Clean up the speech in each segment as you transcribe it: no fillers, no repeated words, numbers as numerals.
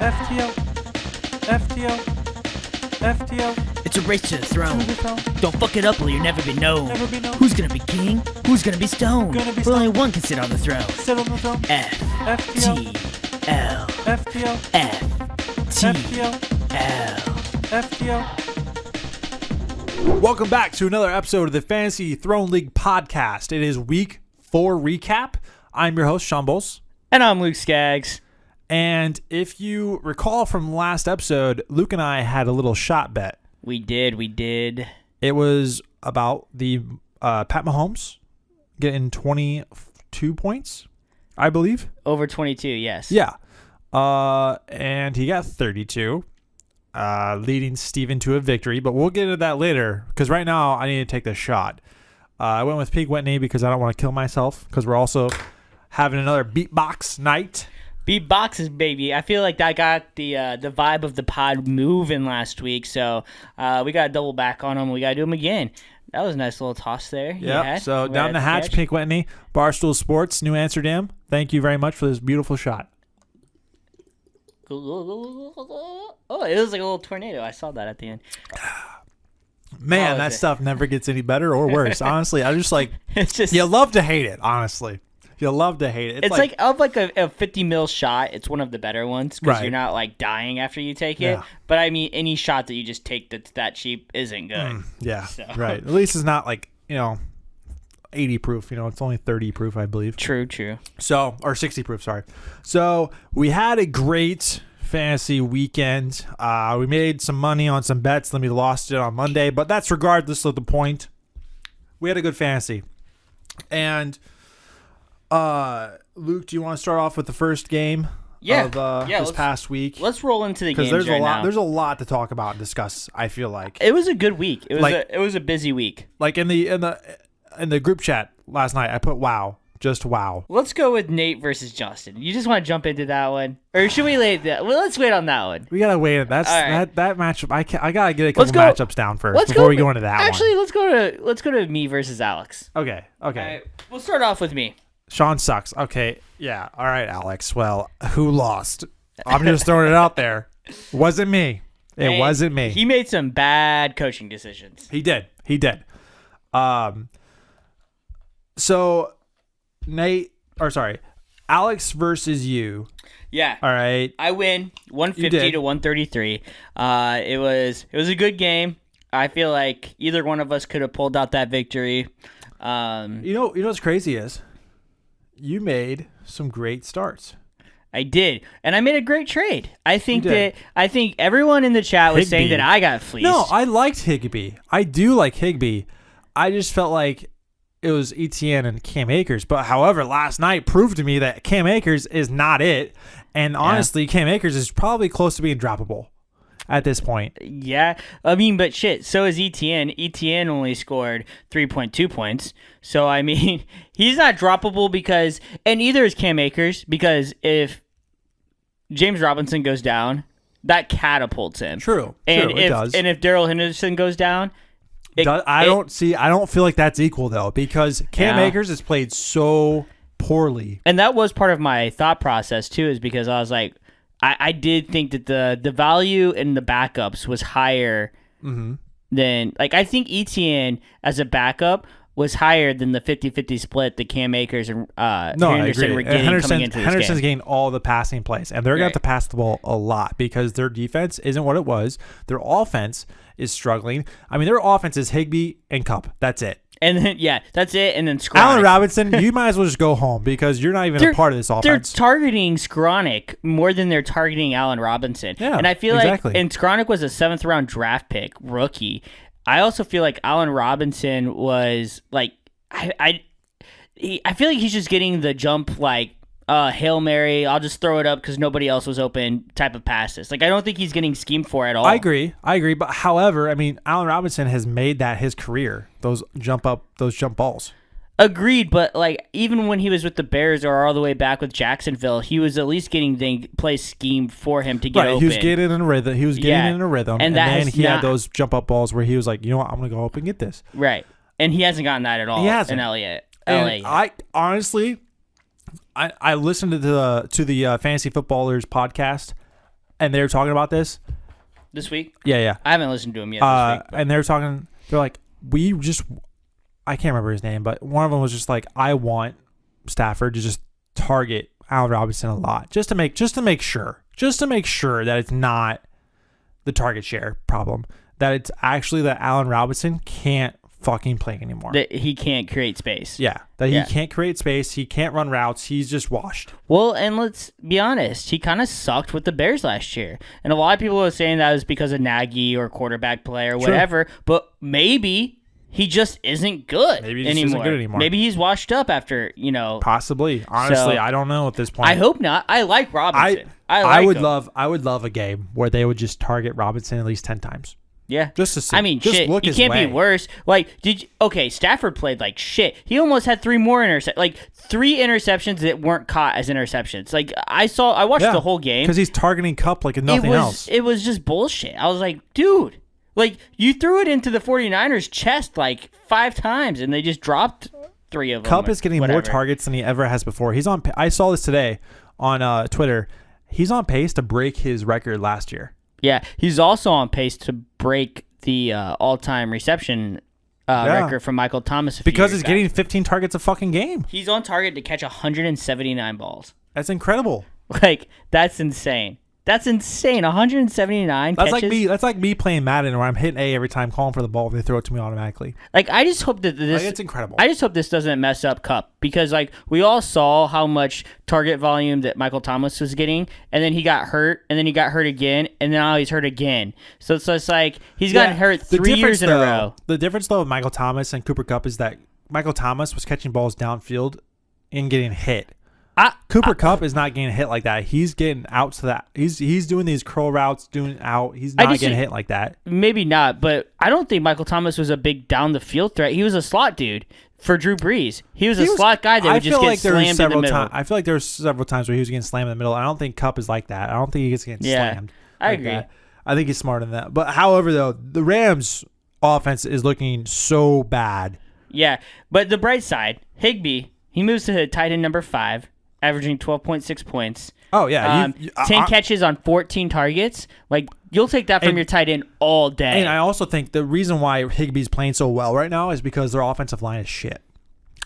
FTO, FTO, FTO. It's a race to the throne. Don't fuck it up or you'll never be known. Never be known. Who's gonna be king? Who's gonna be stoned? Gonna be But only stoned. one can sit on the throne. Sit on the throne. FTL. FTO, FTL. FTO. Welcome back to another episode of the Fantasy Throne League podcast. It is week 4 recap. I'm your host, Sean Bowles. And I'm Luke Skaggs. And if you recall from last episode, Luke and I had a little shot bet. We did. It was about the Pat Mahomes getting 22 points, I believe. Over 22, yes. Yeah. And he got 32, leading Steven to a victory. But we'll get into that later because right now I need to take this shot. I went with Pete Whitney because I don't want to kill myself because we're also having another beatbox night. Beatboxes, baby. I feel like that got the vibe of the pod moving last week, so we got to double back on them. We got to do them again. That was a nice little toss there. Yeah. So down the hatch, Pete Whitney, Barstool Sports, New Amsterdam. Thank you very much for this beautiful shot. Oh, it was like a little tornado. I saw that at the end. Man, that stuff never gets any better or worse. Honestly, I just like, It's just you love to hate it, honestly. You love to hate it. It's like of like a 50 mil shot. It's one of the better ones because Right. you're not like dying after you take it. Yeah. But I mean, any shot that you just take that's that cheap isn't good. yeah, So. right. At least it's not like, 80 proof. It's only 30 proof, I believe. True. So, or 60 proof, sorry. So, we had a great fantasy weekend. We made some money on some bets, then we lost it on Monday, but that's regardless of the point. We had a good fantasy. And Luke, do you want to start off with the first game of this past week? Let's roll into the games Because now. there's a lot to talk about and discuss, I feel like. It was a good week. It was Like- a busy week. Like in the group chat last night, I put wow. Just wow. Let's go with Nate versus Justin. You just want to jump into that one, or should we wait? Let's wait on that one. We gotta wait. That's All right. that matchup. I gotta get a couple go- matchups down first before we go into that Actually, one. let's go to me versus Alex. Okay. All right, we'll start off with me. Sean sucks. Okay. Yeah. All right, Alex. Well, who lost? I'm just throwing it out there. Wasn't me. It wasn't me. He made some bad coaching decisions. He did. So Alex versus you. Yeah. All right. I win 150 to 133. It was a good game. I feel like either one of us could have pulled out that victory. You know what's crazy is you made some great starts. I did, and I made a great trade. I think did. everyone in the chat was saying Higbee. that I got fleeced. No, I liked Higbee. I do like Higbee. I just felt like it was ETN and Cam Akers. But however, last night proved to me that Cam Akers is not it. And honestly, Cam Akers is probably close to being droppable at this point. Yeah, I mean, but shit, so is ETN. ETN only scored 3.2 points. So, I mean, he's not droppable because, and either is Cam Akers, because if James Robinson goes down, that catapults him. True. And it does. And if Darrell Henderson goes down, I don't feel like that's equal though, because Cam Akers has played so poorly. And that was part of my thought process too, is because I was like, I did think that the value in the backups was higher than, like, I think ETN as a backup was higher than the 50-50 split that Cam Akers and Henderson were getting coming into this Henderson's game. getting all the passing plays, and they're going to have to pass the ball a lot because their defense isn't what it was. Their offense is struggling. I mean, their offense is Higbee and Kupp. That's it. And then, that's it. And then Skronik. Allen Robinson, you might as well just go home because you're not even a part of this offense. They're targeting Skronik more than they're targeting Allen Robinson. Yeah, and I feel exactly. and Skronik was a 7th round draft pick, rookie. I also feel like Allen Robinson was like, I feel like he's just getting the jump, like, Hail Mary, I'll just throw it up because nobody else was open type of passes. Like, I don't think he's getting schemed for at all. I agree. But however, I mean, Allen Robinson has made that his career, those jump balls. Agreed, but like even when he was with the Bears or all the way back with Jacksonville, he was at least getting the play schemed for him to get open. He was getting in a rhythm. And then he had those jump up balls where he was like, you know what, I'm going to go up and get this. Right. And he hasn't gotten that at all in LA. I honestly, I listened to the Fantasy Footballers podcast, and they were talking about this this week. Yeah. I haven't listened to him yet. This week, and they were talking. They're like, I can't remember his name, but one of them was just like, I want Stafford to just target Allen Robinson a lot, just to make sure that it's not the target share problem, that it's actually that Allen Robinson can't fucking play anymore. That he can't create space. Yeah, he can't create space. He can't run routes. He's just washed. Well, and let's be honest, he kind of sucked with the Bears last year, and a lot of people were saying that was because of Nagy or quarterback play or whatever. But maybe he just isn't good Maybe he just isn't good anymore. Maybe he's washed up after, Possibly. Honestly, I don't know at this point. I hope not. I like Robinson. I would love a game where they would just target Robinson at least 10 times. Yeah. Just to see. I mean, just shit, look he his can't way. be worse. Like, Stafford played like shit. He almost had 3 more three interceptions that weren't caught as interceptions. Like, I watched the whole game. Because he's targeting Kupp like nothing else. It was just bullshit. I was like, dude. Like, you threw it into the 49ers' chest like 5 times, and they just dropped 3 of them. Kupp is getting more targets than he ever has before. He's on. I saw this today on Twitter. He's on pace to break his record last year. Yeah, he's also on pace to break the all-time reception record from Michael Thomas because he's getting 15 targets a fucking game. He's on target to catch 179 balls. That's incredible. Like, that's insane. That's insane. 179 catches. That's like me playing Madden where I'm hitting A every time, calling for the ball, and they throw it to me automatically. Like, I just hope that this. It's incredible. I just hope this doesn't mess up Kupp, because like we all saw how much target volume that Michael Thomas was getting, and then he got hurt, and then he got hurt again, and now he's hurt again. So it's like he's gotten hurt 3 years in a row. The difference though with Michael Thomas and Cooper Kupp is that Michael Thomas was catching balls downfield and getting hit. Cooper Kupp is not getting hit like that. He's getting out to that. He's doing these curl routes, He's not getting hit like that. Maybe not, but I don't think Michael Thomas was a big down the field threat. He was a slot dude for Drew Brees. He was a slot guy that would just get slammed in the middle. I feel like there were several times where he was getting slammed in the middle. I don't think Kupp is like that. I don't think he gets getting slammed. I agree. That. I think he's smarter than that. But however, though, the Rams' offense is looking so bad. Yeah, but the bright side, Higbee, he moves to tight end number 5. Averaging 12.6 points. Oh, yeah. 10 catches on 14 targets. Like, you'll take that from your tight end all day. And I also think the reason why Higbee's playing so well right now is because their offensive line is shit.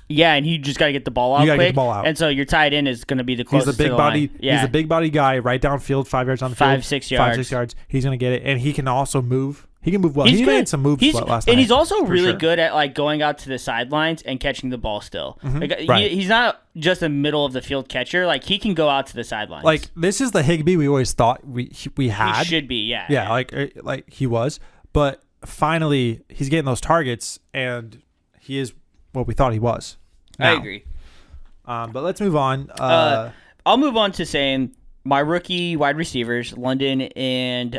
Yeah, and you just got to get the ball out quick. You got to get the ball out. And so your tight end is going to be the closest He's the big to the body. line. Yeah. He's the big body guy right downfield, 5 yards on the field. 5-6 yards. 5-6 yards. He's going to get it. And he can also move. He can move well. He made some moves last night. And he's also really good at like going out to the sidelines and catching the ball still. Mm-hmm. Like, right. He's not just a middle of the field catcher. Like, he can go out to the sidelines. Like, this is the Higbee we always thought we had. He should be, yeah. Yeah, like he was. But finally, he's getting those targets, and he is what we thought he was. Now. I agree. But let's move on. I'll move on to saying my rookie wide receivers, London and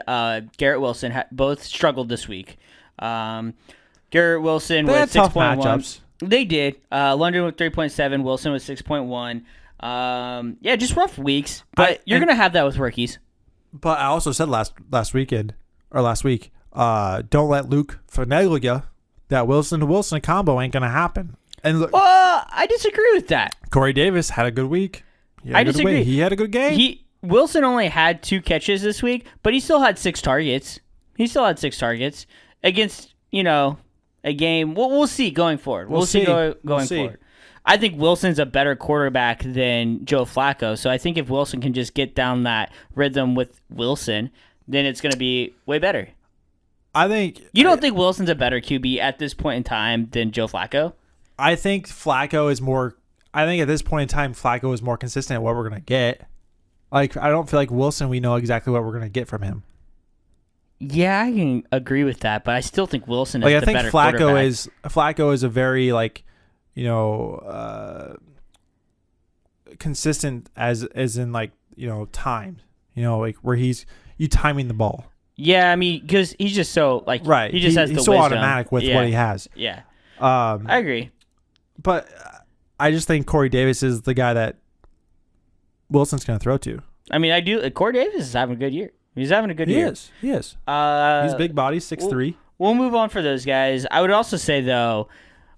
Garrett Wilson, both struggled this week. Garrett Wilson with 6.1. Matchups. They did. London with 3.7. Wilson with 6.1. Yeah, just rough weeks. But you're going to have that with rookies. But I also said last week, don't let Luke finagle you. That Wilson to Wilson combo ain't going to happen. And look, I disagree with that. Corey Davis had a good week. I disagree. He had a good game. Wilson only had 2 catches this week, but he still had 6 targets. Against, a game. We'll see going forward. We'll see going forward. I think Wilson's a better quarterback than Joe Flacco, so I think if Wilson can just get down that rhythm with Wilson, then it's going to be way better. You don't think Wilson's a better QB at this point in time than Joe Flacco? I think Flacco is more. I think at this point in time, Flacco is more consistent at what we're going to get. Like, I don't feel like Wilson, we know exactly what we're going to get from him. Yeah, I can agree with that, but I still think Wilson is the better quarterback. Flacco is a very, consistent as in, time. Where you timing the ball. Yeah, I mean, because he's just so, right. He just has the wisdom. He's so automatic with what he has. Yeah. I agree. But I just think Corey Davis is the guy that Wilson's going to throw to. I mean, I do. Corey Davis is having a good year. He's having a good year. He is. He's big body, 6'3". We'll move on for those guys. I would also say, though,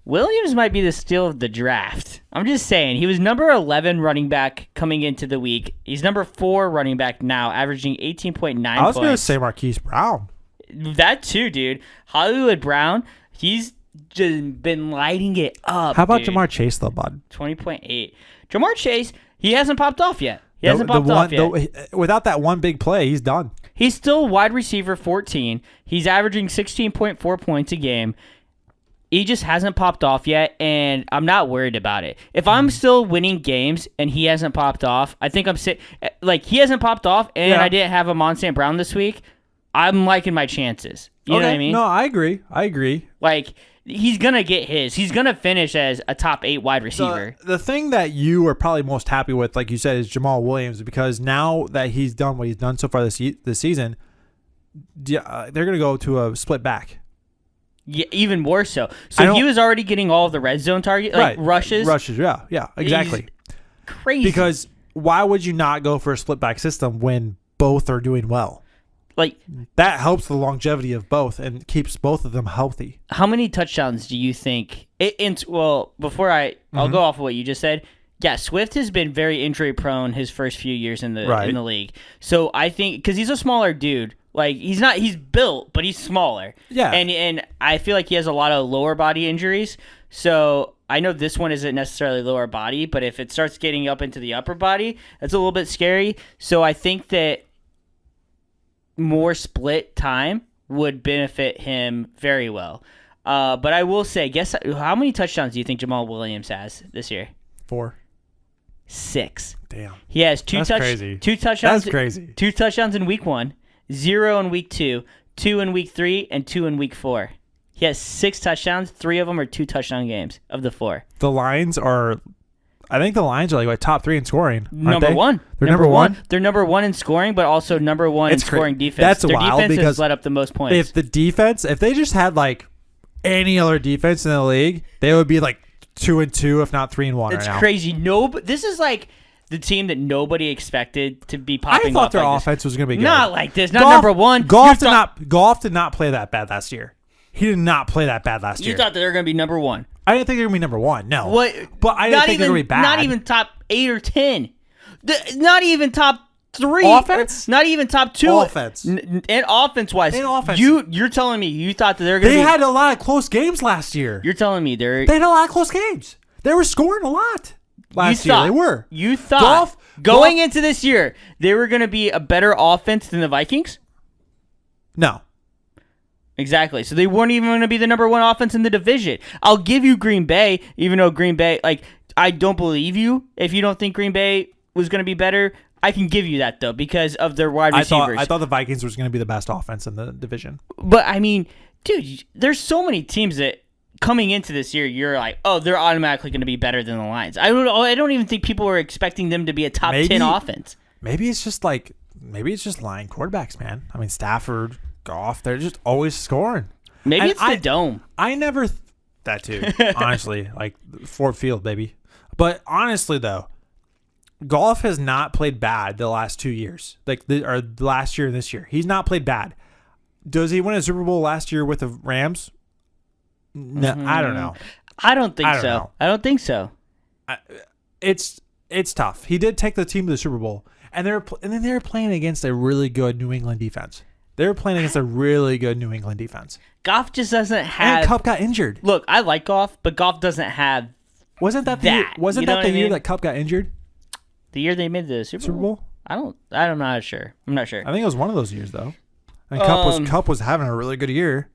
Williams might be the steal of the draft. I'm just saying. He was number 11 running back coming into the week. He's number 4 running back now, averaging 18.9 points. I was going to say Marquise Brown. That too, dude. Hollywood Brown, he's just been lighting it up. How about dude. Jamar Chase, though, bud? 20.8. Jamar Chase, he hasn't popped off yet. Without that one big play, he's done. He's still wide receiver 14. He's averaging 16.4 points a game. He just hasn't popped off yet, and I'm not worried about it. If I'm still winning games and he hasn't popped off, I think he hasn't popped off, and I didn't have a St. Brown this week, I'm liking my chances. You know what I mean? No, I agree. Like, he's going to get his. He's going to finish as a top 8 wide receiver. The thing that you are probably most happy with, like you said, is Jamal Williams, because now that he's done what he's done so far this season, they're going to go to a split back. Yeah, even more so. So he was already getting all of the red zone target, rushes. Rushes, yeah, exactly. He's crazy. Because why would you not go for a split back system when both are doing well? Like, that helps the longevity of both and keeps both of them healthy. How many touchdowns do you think? Before I'll go off of what you just said. Yeah, Swift has been very injury prone his first few years in the league. So I think because he's a smaller dude. Like, he's built, but he's smaller. Yeah. And I feel like he has a lot of lower body injuries. So I know this one isn't necessarily lower body, but if it starts getting up into the upper body, that's a little bit scary. So I think that more split time would benefit him very well. But I will say, guess how many touchdowns do you think Jamal Williams has this year? 4. 6. Damn. He has 2 touchdowns. That's crazy. 2 touchdowns in week 1. 0 in week 2, 2 in week 3, and 2 in week 4. He has 6 touchdowns. 3 of them are 2 touchdown games of the 4. I think the Lions are like top 3 in scoring. Number 1. They're number 1. They're number 1 in scoring, but also number 1 in scoring defense. That's wild. Their defense because has let up the most points. If they just had like any other defense in the league, they would be like 2-2, if not 3-1. It's right now. crazy. This is like the team that nobody expected to be popping I thought off their like offense was going to be good. Not like this. Not number 1. Goff did not play that bad last year. He did not play that bad last year. You thought that they were going to be number 1. I didn't think they were going to be number 1. No. What? But I didn't think they were going to be bad. Not even top 8 or 10. Not even top 3. Offense? Not even top 2. Offense. And offense-wise. And offense. You're telling me you thought that they're going to They had a lot of close games last year. You're telling me They had a lot of close games. They were scoring a lot last year. They were. You thought going into this year they were going to be a better offense than the Vikings? No. Exactly. So they weren't even going to be the number 1 offense in the division. I'll give you Green Bay, even though Green Bay, I don't believe you if you don't think Green Bay was going to be better. I can give you that, though, because of their wide receivers. I thought the Vikings was going to be the best offense in the division. But, I mean, dude, there's so many teams that coming into this year, you're like, oh, they're automatically going to be better than the Lions. I don't even think people were expecting them to be a top 10 offense. Maybe it's just lying quarterbacks, man. I mean, Stafford, Goff, they're just always scoring. Maybe it's the dome. I never that too. Honestly, like Ford Field, baby. But honestly, though, Goff has not played bad the last 2 years. Or last year and this year, he's not played bad. Does he win a Super Bowl last year with the Rams? No, I don't know. I don't think so. I don't think so. It's tough. He did take the team to the Super Bowl, and then they were playing against a really good New England defense. They were playing against a really good New England defense. Goff just doesn't have. And Kupp got injured. Look, I like Goff, but Goff doesn't have. Wasn't that the year that Kupp got injured? The year they made the Super Bowl? I'm not sure. I'm not sure. I think it was one of those years though. And Kupp was having a really good year.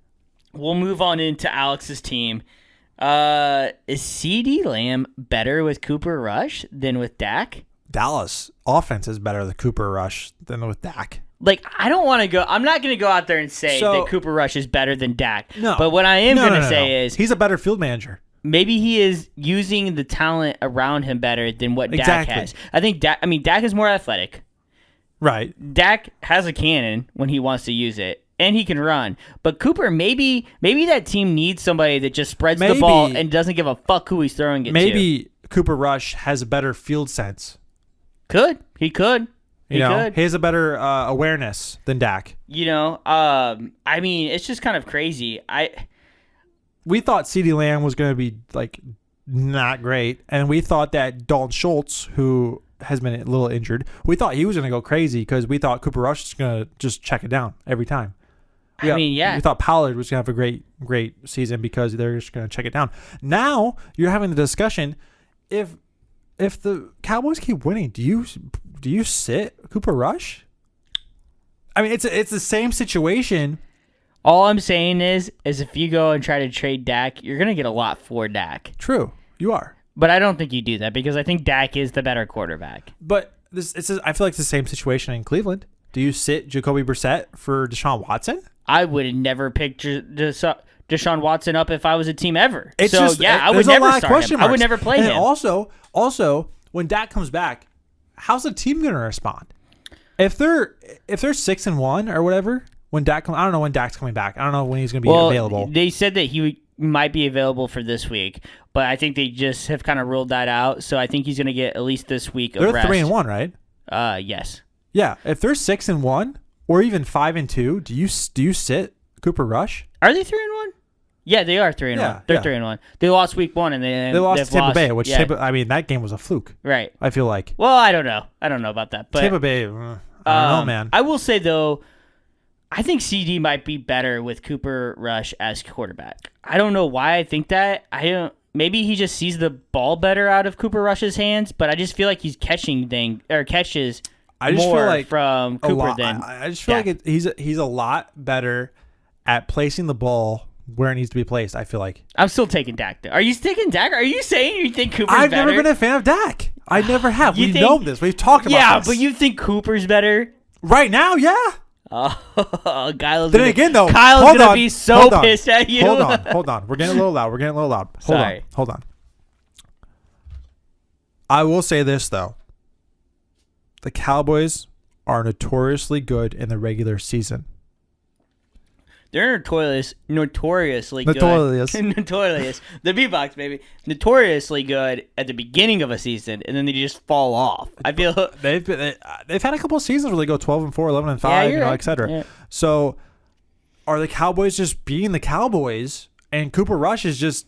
We'll move on into Alex's team. Is CD Lamb better with Cooper Rush than with Dak? Dallas offense is better with Cooper Rush than with Dak. I don't want to go. I'm not going to go out there and say that Cooper Rush is better than Dak. No. But what I am going to say is he's a better field manager. Maybe he is using the talent around him better than what Dak has. I think Dak is more athletic. Right. Dak has a cannon when he wants to use it, and he can run. But Cooper, maybe that team needs somebody that just spreads the ball and doesn't give a fuck who he's throwing it to. Maybe Cooper Rush has a better field sense. He could. He has a better awareness than Dak. It's just kind of crazy. we thought CeeDee Lamb was going to be like not great, and we thought that Dalton Schultz, who has been a little injured, we thought he was going to go crazy because we thought Cooper Rush was going to just check it down every time. We thought Pollard was going to have a great season because they're just going to check it down. Now you're having the discussion: if the Cowboys keep winning, do you sit Cooper Rush? I mean, it's the same situation. All I'm saying is if you go and try to trade Dak, you're gonna get a lot for Dak. True, you are. But I don't think you do that because I think Dak is the better quarterback. But I feel like it's the same situation in Cleveland. Do you sit Jacoby Brissett for Deshaun Watson? I would never pick Deshaun Watson up if I was a team ever. I would never start him. I would never play him. And also, when Dak comes back, how's the team going to respond? If they're 6-1 or whatever, when Dak I don't know when Dak's coming back. I don't know when he's going to be available. They said that he might be available for this week, but I think they just have kind of ruled that out. So I think he's going to get at least this week of rest. They're 3-1, right? Yes. Yeah, if they're 6-1 or even 5-2, do you sit Cooper Rush? Are they 3-1? Yeah, they are 3-1. They're 3-1. They lost week 1 and they lost to Tampa Bay, which that game was a fluke. Right. I feel like. Well, I don't know. I don't know about that. But Tampa Bay, I don't know, man. I will say though, I think CD might be better with Cooper Rush as quarterback. I don't know why I think that. Maybe he just sees the ball better out of Cooper Rush's hands, but I just feel like he's catches more from Cooper than I just feel like he's a lot better at placing the ball where it needs to be placed. I feel like I'm still taking Dak. Though. Are you taking Dak? Are you saying you think Cooper's better? I've better? never been a fan of Dak. I never have. We've known this. We've talked about this. Yeah, but you think Cooper's better right now? Yeah. Oh, Kyle's gonna be so pissed at you. Hold on. We're getting a little loud. Hold on. I will say this though. The Cowboys are notoriously good in the regular season. They're notoriously good. Notorious. The beatbox, baby. Notoriously good at the beginning of a season, and then they just fall off. I feel they've had a couple of seasons where they go 12-4, 11-5, right. etc. Yeah. So, are the Cowboys just being the Cowboys, and Cooper Rush is just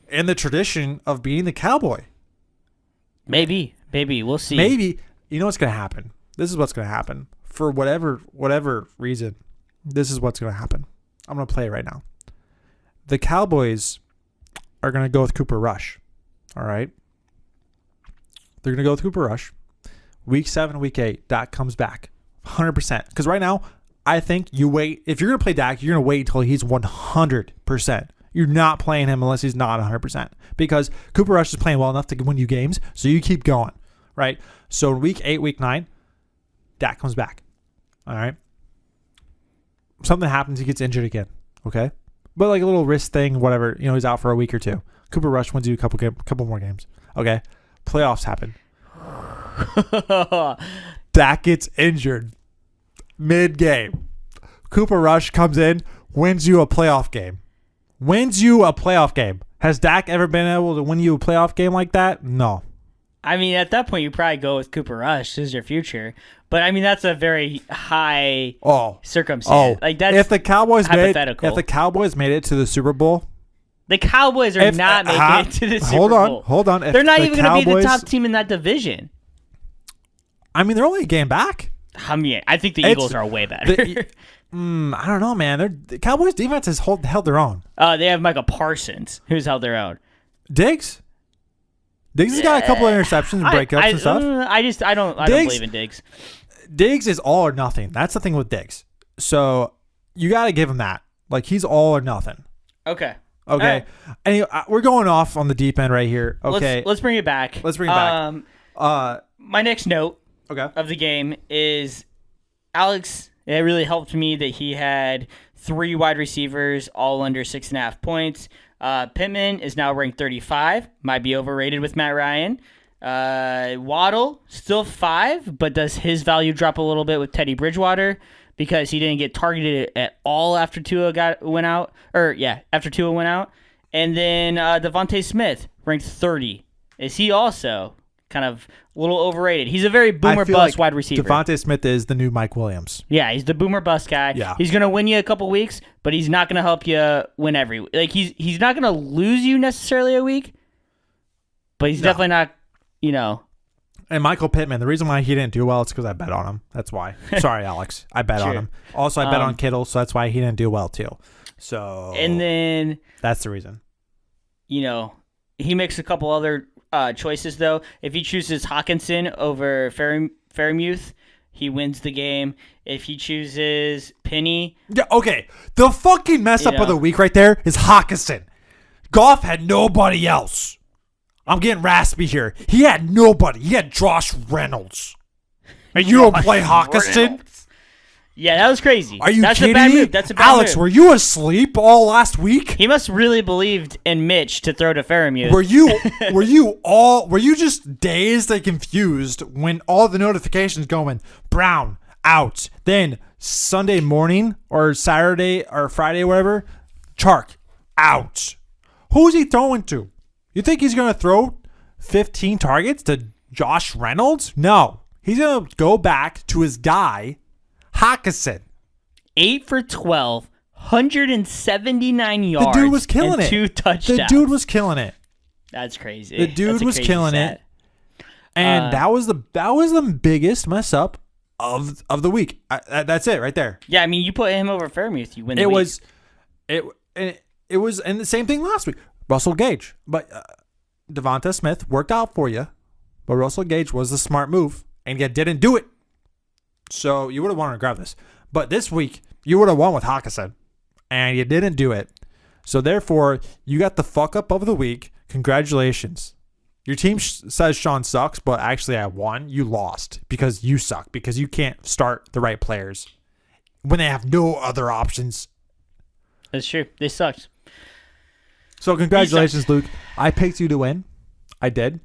in the tradition of being the Cowboy? Maybe we'll see. Maybe you know what's going to happen. This is what's going to happen for whatever reason. This is what's going to happen. I'm going to play it right now. The Cowboys are going to go with Cooper Rush. All right? They're going to go with Cooper Rush. Week 7, week 8, Dak comes back. 100%. Because right now, I think you wait. If you're going to play Dak, you're going to wait until he's 100%. You're not playing him unless he's not 100%. Because Cooper Rush is playing well enough to win you games, so you keep going. Right? So week 8, week 9, Dak comes back. All right? Something happens, he gets injured again, okay? But like a little wrist thing, whatever, he's out for a week or two. Cooper Rush wins you a couple more games, okay? Playoffs happen. Dak gets injured mid-game. Cooper Rush comes in, wins you a playoff game. Has Dak ever been able to win you a playoff game like that? No. I mean, at that point, you probably go with Cooper Rush as your future. But I mean, that's a very high circumstance. Like that's if the Cowboys hypothetical. If the Cowboys made it to the Super Bowl, the Cowboys are not making it to the Super Bowl. Hold on. They're not even going to be the top team in that division. I mean, they're only a game back. I mean, I think the Eagles are way better. I don't know, man. The Cowboys defense has held their own. They have Michael Parsons, who's held their own. Diggs has got a couple of interceptions and breakups and stuff. I don't believe in Diggs. Diggs is all or nothing. That's the thing with Diggs. So you got to give him that. Like he's all or nothing. Okay. Right. Anyway, we're going off on the deep end right here. Okay. Let's bring it back. My next note of the game is Alex. It really helped me that he had 3 wide receivers all under 6.5 points. Pittman is now ranked 35. Might be overrated with Matt Ryan. Waddle, still 5, but does his value drop a little bit with Teddy Bridgewater because he didn't get targeted at all after Tua went out? And then Devontae Smith, ranked 30. Is he also kind of a little overrated. He's a very boomer feel bust like wide receiver. Devontae Smith is the new Mike Williams. Yeah, he's the boomer bust guy. Yeah. He's gonna win you a couple weeks, but he's not gonna help you win every. Like he's not gonna lose you necessarily a week, but he's definitely not. And Michael Pittman, the reason why he didn't do well is because I bet on him. That's why. Sorry, Alex. I bet on him. Also, I bet on Kittle, so that's why he didn't do well too. So and then that's the reason. He makes a couple other choices though. If he chooses Hawkinson over Fairmuth, he wins the game. If he chooses Penny, Yeah. Okay. The fucking mess up of the week right there is Hawkinson. Goff had nobody else. I'm getting raspy here. He had nobody. He had Josh Reynolds. And you don't play Hawkinson? Yeah, that was crazy. Are you That's kidding a bad me? move. That's a bad Alex, move. were you asleep all last week? He must really believed in Mitch to throw to Fairmuth. Were you just dazed and confused when all the notifications going Brown out? Then Sunday morning or Saturday or Friday, whatever, Chark out. Who's he throwing to? You think he's going to throw 15 targets to Josh Reynolds? No. He's going to go back to his guy, Hawkinson. 8 for 12, 179 yards. The dude was killing and it. 2 touchdowns. The dude was killing it. That's crazy. The dude was killing it. And that was the biggest mess up of the week. That's it right there. Yeah, I mean, you put him over Fairmuth, you win the It week. was it was and the same thing last week. Russell Gage, but Devonta Smith worked out for you, but Russell Gage was the smart move, and you didn't do it. So you would have wanted to grab this, but this week you would have won with Hawkinson, and you didn't do it. So therefore, you got the fuck up of the week. Congratulations. Your team says Sean sucks, but actually I won. You lost because you suck, because you can't start the right players when they have no other options. That's true. They sucked. So congratulations, Luke. I picked you to win. I did.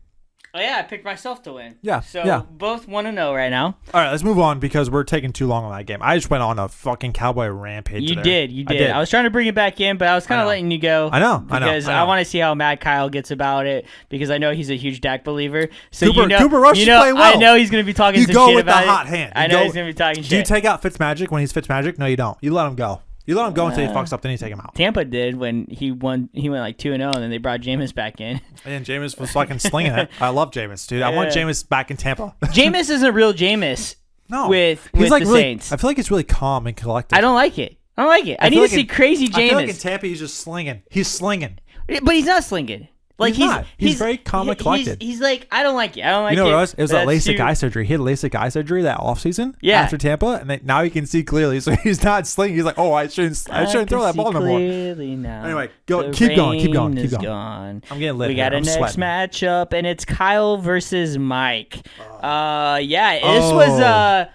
Oh, yeah, I picked myself to win. Yeah, So yeah. both 1-0 right now. All right, let's move on because we're taking too long on that game. I just went on a fucking Cowboy rampage. You there. did. I was trying to bring it back in, but I was kind of letting you go. I know. Because I want to see how mad Kyle gets about it, because I know he's a huge Dak believer. So Cooper Rush is playing well. I know he's going to be talking You some go shit with the about hot it. hand. I know he's going to be talking Do shit. you take out Fitzmagic when he's Fitzmagic? No, you don't. You let him go. You let him go until he fucks up, then you take him out. Tampa did when he won. He went like 2-0, and then they brought Jameis back in. And Jameis was fucking slinging it. I love Jameis, dude. I want Jameis back in Tampa. Jameis isn't real Jameis. No, with he's like the really, Saints. I feel like he's really calm and collected. I don't like it. I need to see crazy Jameis. I feel like in Tampa he's just slinging. He's slinging. But he's not slinging. Like he's not. He's very calm and collected. He's like, I don't like it. I don't like it. You know what it was? It was that That's LASIK too- eye surgery. He had LASIK eye surgery that offseason Yeah. after Tampa, and now he can see clearly. So he's not slinging. He's like, oh, I shouldn't throw that ball no more. Now. Anyway, go. The Keep going. rain is gone. I'm getting lit. We got here. a I'm next sweating. matchup, and it's Kyle versus Mike. This was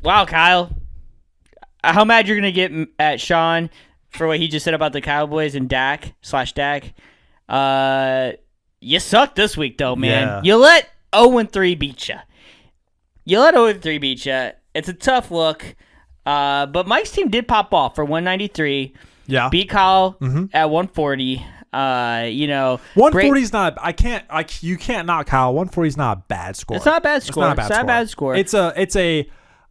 wow, Kyle. How mad you're gonna get at Sean for what he just said about the Cowboys and Dak. You sucked this week, though, man. Yeah. You let 0-3 beat you. It's a tough look. But Mike's team did pop off for 193. Yeah. Beat Kyle at 140. 140 is not. You can't knock Kyle. 140 is not a bad score. It's not a bad score. It's not a bad score. It's a.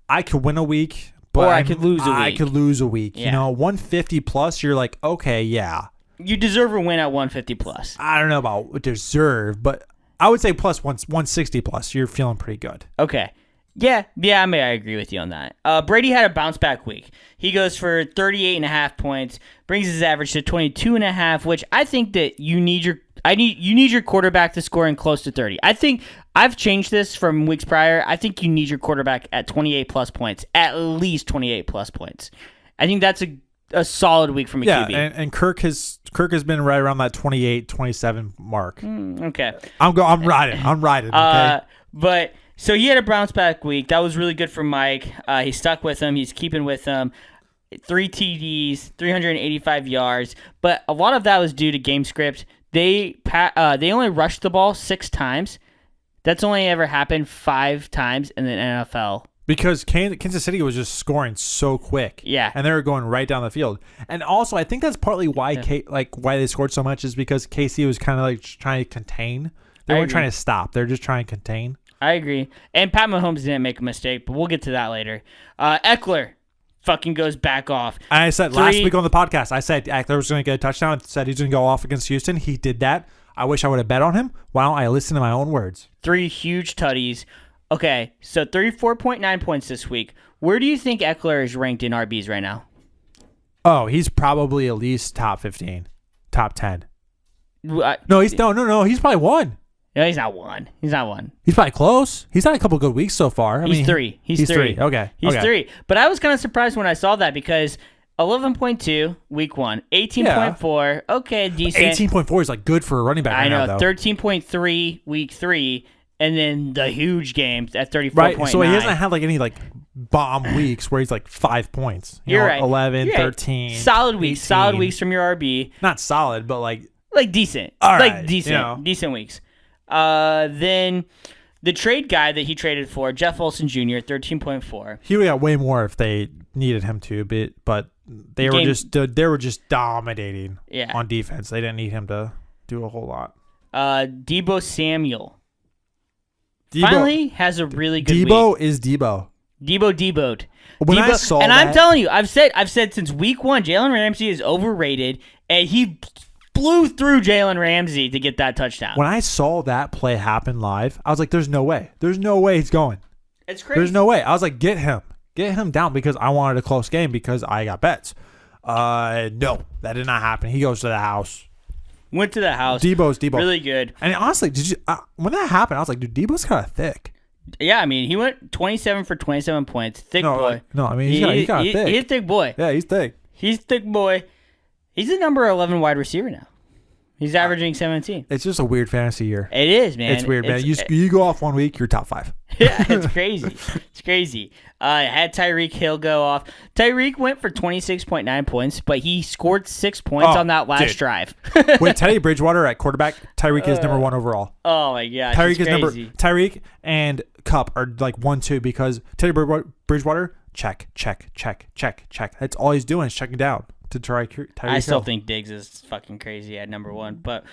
I could win a week, but Or I could lose a week. I could lose a week. Yeah. You know, 150 plus. You're like, okay, yeah. You deserve a win at 150 plus. I don't know about deserve, but I would say plus 160 plus. You're feeling pretty good. Okay. Yeah, I agree with you on that. Brady had a bounce back week. He goes for 38.5 points, brings his average to 22.5, which I think that you need your quarterback to score in close to 30. I think I've changed this from weeks prior. I think you need your quarterback at 28 plus points, at least 28 plus points. I think that's a solid week from a QB. Yeah, and Kirk has been right around that 28, 27 mark. Okay. I'm riding. Okay. But so he had a bounce back week. That was really good for Mike. He stuck with him. He's keeping with him. 3 TDs, 385 yards. But a lot of that was due to game script. They only rushed the ball 6 times. That's only ever happened 5 times in the NFL. Because Kansas City was just scoring so quick. Yeah. And they were going right down the field. And also, I think that's partly why why they scored so much is because KC was kind of like trying to contain They I weren't agree. trying to stop. They're just trying to contain. I agree. And Pat Mahomes didn't make a mistake, but we'll get to that later. Eckler fucking goes back off. And I said last week on the podcast, I said Eckler was going to get a touchdown. I said he's going to go off against Houston. He did that. I wish I would have bet on him. Why don't I listen to my own words? 3 huge tutties. Okay, so 34.9 points this week. Where do you think Eckler is ranked in RBs right now? Oh, he's probably at least top 15, top 10. No, No, he's probably 1. he's not one. He's not one. He's probably close. He's had a couple good weeks so far. I He's mean, 3. He's 3. Okay. He's okay. 3. But I was kind of surprised when I saw that because 11.2 week 1, 18.4. Okay, decent. 18.4 is like good for a running back. I know. Right now, though. 13.3 week 3, and then the huge game at 34.9. Right. So he hasn't had like any like bomb weeks where he's like 5 points. You're right. 11, You're right. 13. Solid weeks. 18. Solid weeks from your RB. Not solid, but like Decent. All right, like decent. you know. Decent weeks. Then the trade guy that he traded for, Jeff Olson Jr., 13.4. he would got way more if they needed him to, but they were just dominating on defense. They didn't need him to do a whole lot. Deebo Samuel finally has a really good week. Deebo is Deebo. Deebo'd. When I saw and that, I'm telling you, I've said since week 1, Jalen Ramsey is overrated, and he blew through Jalen Ramsey to get that touchdown. when I saw that play happen live, I was like, "There's no way. There's no way he's going. It's crazy. There's no way." I was like, "Get him down," because I wanted a close game because I got bets. No, that did not happen. He goes to the house. Went to the house. Deebo. Really good. And honestly, did you when that happened? I was like, "Dude, Deebo's kind of thick." Yeah, I mean, he went 27 for 27 points. Thick boy. I mean, he's kind of thick. He's a thick boy. Yeah, he's thick. He's a thick boy. He's the number 11 wide receiver now. He's averaging 17. It's just a weird fantasy year. It is, man. It's weird, man. You go off 1 week, you're top 5. Yeah, it's crazy. It's crazy. I had Tyreek Hill go off. Tyreek went for 26.9 points, but he scored 6 points on that last drive. With Teddy Bridgewater at quarterback, Tyreek is number 1 overall. Oh my gosh, Tyreek is crazy. Tyreek and Cup are like 1-2 because Teddy Bridgewater check. That's all he's doing is checking down to Tyreek. I still think Diggs is fucking crazy at number 1, but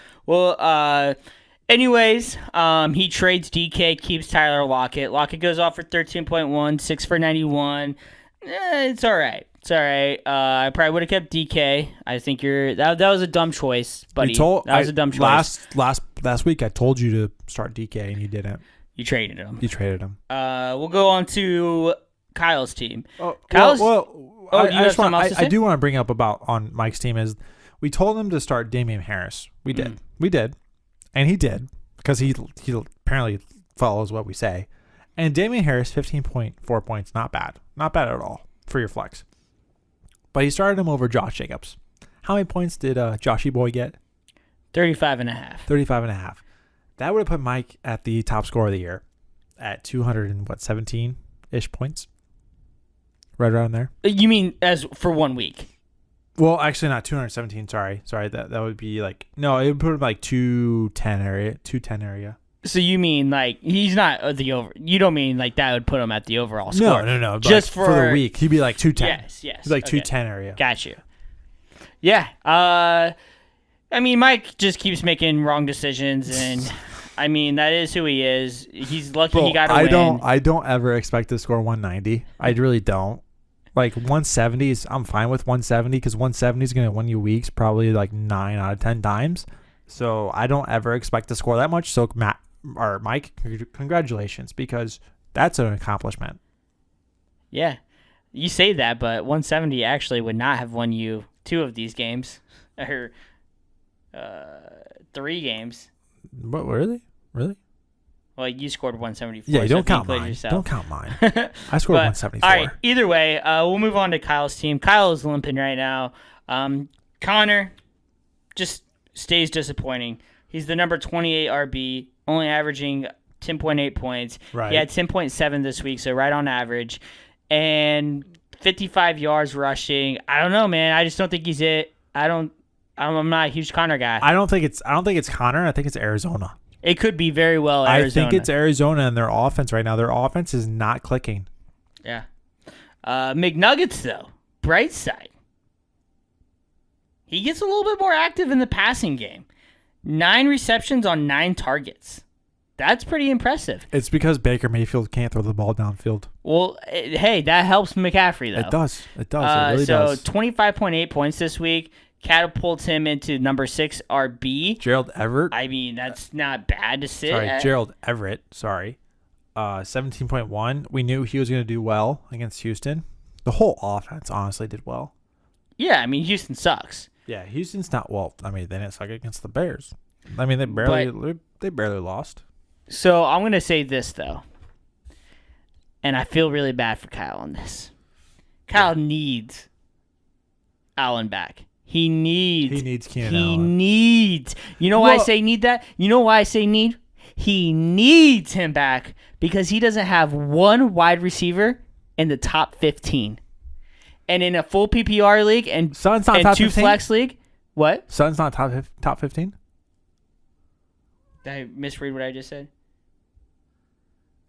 anyways, he trades DK, keeps Tyler Lockett. Lockett goes off for 13.1, 6 for 91. It's all right. It's all right. I probably would have kept DK. I think that was a dumb choice, buddy. That was a dumb choice. Last week I told you to start DK and you didn't. You traded him. We'll go on to Kyle's team. I do want to bring up about on Mike's team is we told him to start Damian Harris. We did. And he did because he apparently follows what we say. And Damian Harris, 15.4 points, not bad. Not bad at all for your flex. But he started him over Josh Jacobs. How many points did Joshy Boy get? 35.5. 35.5. That would have put Mike at the top scorer of the year at 217-ish points. Right around there. You mean as for 1 week? Well, actually not 217. Sorry. That would be like no. It would put him like 210 area. So you mean like he's not the over? You don't mean like that would put him at the overall score? No. Just like for the week, he'd be like 210. Yes. He's like 210 area. Got you. Yeah. I mean, Mike just keeps making wrong decisions, and I mean that is who he is. He's lucky he got a win. I don't ever expect to score 190. I really don't. Like 170s, I'm fine with 170 because 170 is going to win you weeks probably like 9 out of 10 times. So I don't ever expect to score that much. So Mike, congratulations because that's an accomplishment. Yeah, you say that, but 170 actually would not have won you 2 of these games or 3 games. What really? Well, you scored 174. Yeah, so don't count mine. Don't count mine. I scored 174. All right. Either way, we'll move on to Kyle's team. Kyle is limping right now. Connor just stays disappointing. He's the number 28 RB, only averaging 10.8 points. Right. He had 10.7 this week, so right on average. And 55 yards rushing. I don't know, man. I just don't think he's it. I'm not a huge Connor guy. I don't think it's Connor. I think it's Arizona. It could be very well Arizona. I think it's Arizona and their offense right now. Their offense is not clicking. Yeah. McNuggets, though, bright side. He gets a little bit more active in the passing game. 9 receptions on 9 targets. That's pretty impressive. It's because Baker Mayfield can't throw the ball downfield. Well, hey, that helps McCaffrey, though. It does. It really does. So 25.8 points this week catapults him into number 6 RB. Gerald Everett. I mean, that's not bad to sit Sorry, at. Gerald Everett. Sorry. 17.1. We knew he was going to do well against Houston. The whole offense honestly did well. Yeah, I mean, Houston sucks. Yeah, Houston's not well. I mean, they didn't suck against the Bears. I mean, they barely lost. So I'm going to say this, though. And I feel really bad for Kyle on this. Kyle needs Allen back. He needs Keenan Allen. You know why I say need that? You know why I say need? He needs him back because he doesn't have one wide receiver in the top 15. And in a full PPR league and 2 15? Flex league, what? Sutton's not top 15? Did I misread what I just said?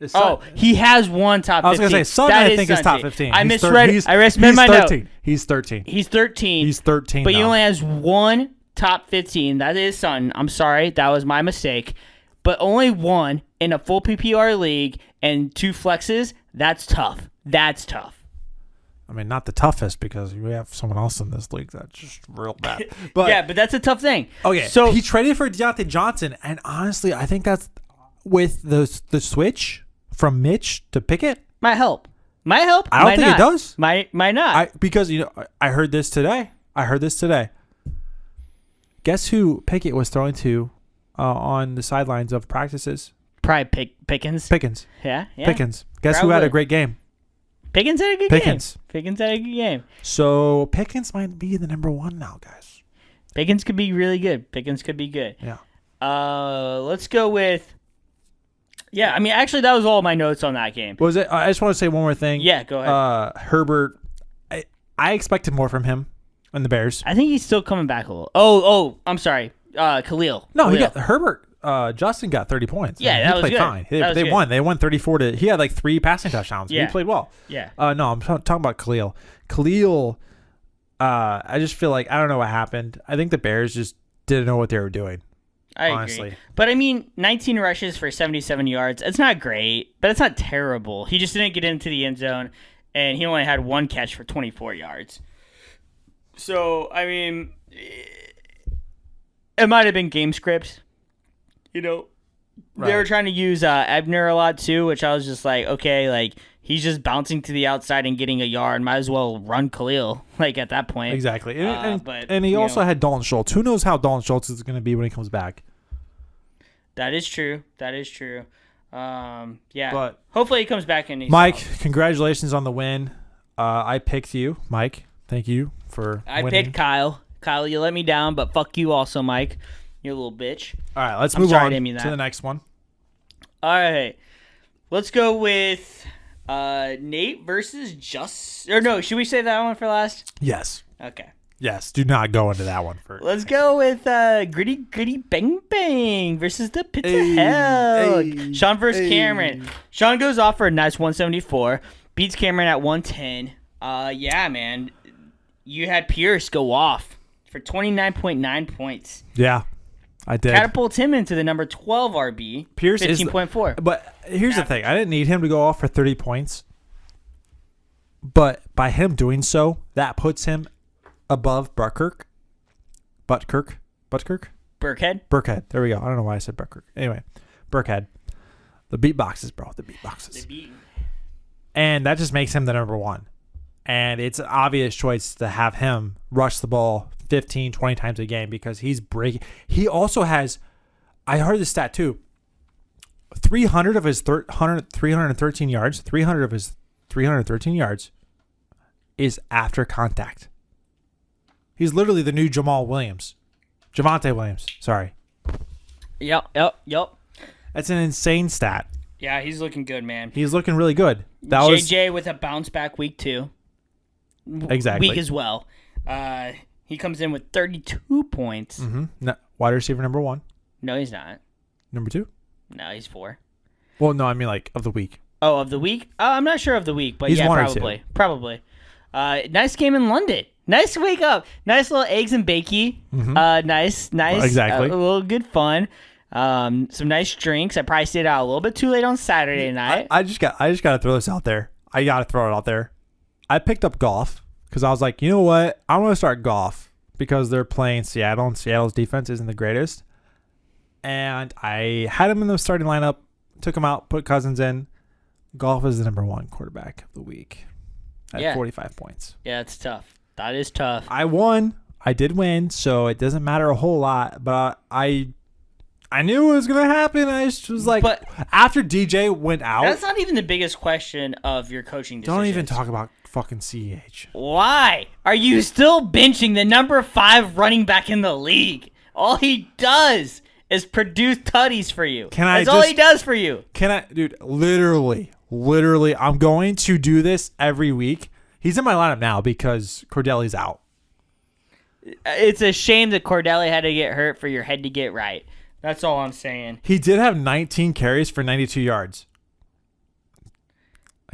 Sutton, he has one top 15. I was going to say, Sutton I think is top 15. I misread. I misread my note. He's 13. He's 13. He's 13 But now. he only has one top 15. That is Sutton. I'm sorry. That was my mistake. But only one in a full PPR league and 2 flexes, that's tough. That's tough. I mean, not the toughest because we have someone else in this league that's just real bad. But yeah, but that's a tough thing. Okay, so he traded for Deontay Johnson, and honestly, I think that's with the switch from Mitch to Pickett. Might help. I don't think it does. Might not. Because I heard this today. Guess who Pickett was throwing to on the sidelines of practices? Probably Pickens. Pickens. Yeah. Pickens. Guess who had a great game? Pickens had a good game. Pickens had a good game. So Pickens might be the number 1 now, guys. Pickens could be really good. Yeah. Let's go with. Yeah, I mean, actually, that was all my notes on that game. Was it? I just want to say one more thing. Yeah, go ahead. Herbert, I expected more from him and the Bears. I think he's still coming back a little. Oh, I'm sorry. Khalil. No, he got Herbert. Justin got 30 points. Yeah, he that was played good. fine. They won. They won 34 to. He had like 3 passing touchdowns. Yeah. He played well. Yeah. No, I'm talking about Khalil. Khalil. I just feel like I don't know what happened. I think the Bears just didn't know what they were doing. I honestly agree. But I mean, 19 rushes for 77 yards. It's not great, but it's not terrible. He just didn't get into the end zone, and he only had 1 catch for 24 yards. So I mean, it might have been game script. They were trying to use Ebner a lot too, which I was just like, okay, like he's just bouncing to the outside and getting a yard. Might as well run Khalil, like at that point. Exactly. But he also had Dalton Schultz. Who knows how Dalton Schultz is going to be when he comes back? That is true. Yeah. But hopefully he comes back and he's Mike, solid. congratulations on the win. I picked you, Mike. Thank you for winning. Picked Kyle. Kyle, you let me down, but fuck you also, Mike. You little bitch. All right, let's move on to the next one. All right. Let's go with Nate versus Just. Or no, should we save that one for last? Yes. Okay. Yes, do not go into that one first. Let's go with Gritty Bang Bang versus the Pits of Hell. Sean versus Cameron. Sean goes off for a nice 174. Beats Cameron at 110. Yeah, man. You had Pierce go off for 29.9 points. Yeah, I did. Catapults him into the number 12 RB. Pierce 15.4. But here's the thing. I didn't need him to go off for 30 points. But by him doing so, that puts him above Burkhead. Burkhead. There we go. I don't know why I said Burkhead. Anyway, Burkhead. The beatboxes, bro. The beatboxes. And that just makes him the number 1. And it's an obvious choice to have him rush the ball 15, 20 times a game because he's breaking. He also has, I heard this stat too, 300 of his 313 yards, 300 of his 313 yards is after contact. He's literally the new Javonte Williams. Sorry. Yep. That's an insane stat. Yeah, he's looking good, man. He's looking really good. JJ with a bounce back week 2. Exactly. Week as well. He comes in with 32 points. Mm-hmm. No, wide receiver number 1. No, he's not. Number 2? No, he's 4. Well, no, I mean like of the week. Oh, of the week? I'm not sure of the week, but he's yeah, 1 probably. Probably. Nice game in London. Nice to wake up. Nice little eggs and bakey. Nice. Exactly. A little good fun. Some nice drinks. I probably stayed out a little bit too late on Saturday night. I just got to throw this out there. I got to throw it out there. I picked up golf because I was like, you know what? I want to start golf because they're playing Seattle, and Seattle's defense isn't the greatest. And I had him in the starting lineup, took him out, put Cousins in. Golf is the number 1 quarterback of the week at 45 points. Yeah, it's tough. That is tough. I won. I did win, so it doesn't matter a whole lot. But I knew it was going to happen. I just was like, but after DJ went out. That's not even the biggest question of your coaching decisions. Don't even talk about fucking CH. Why are you still benching the number 5 running back in the league? All he does is produce tutties for you. That's all he does for you. Dude, literally, I'm going to do this every week. He's in my lineup now because Cordelli's out. It's a shame that Cordelli had to get hurt for your head to get right. That's all I'm saying. He did have 19 carries for 92 yards.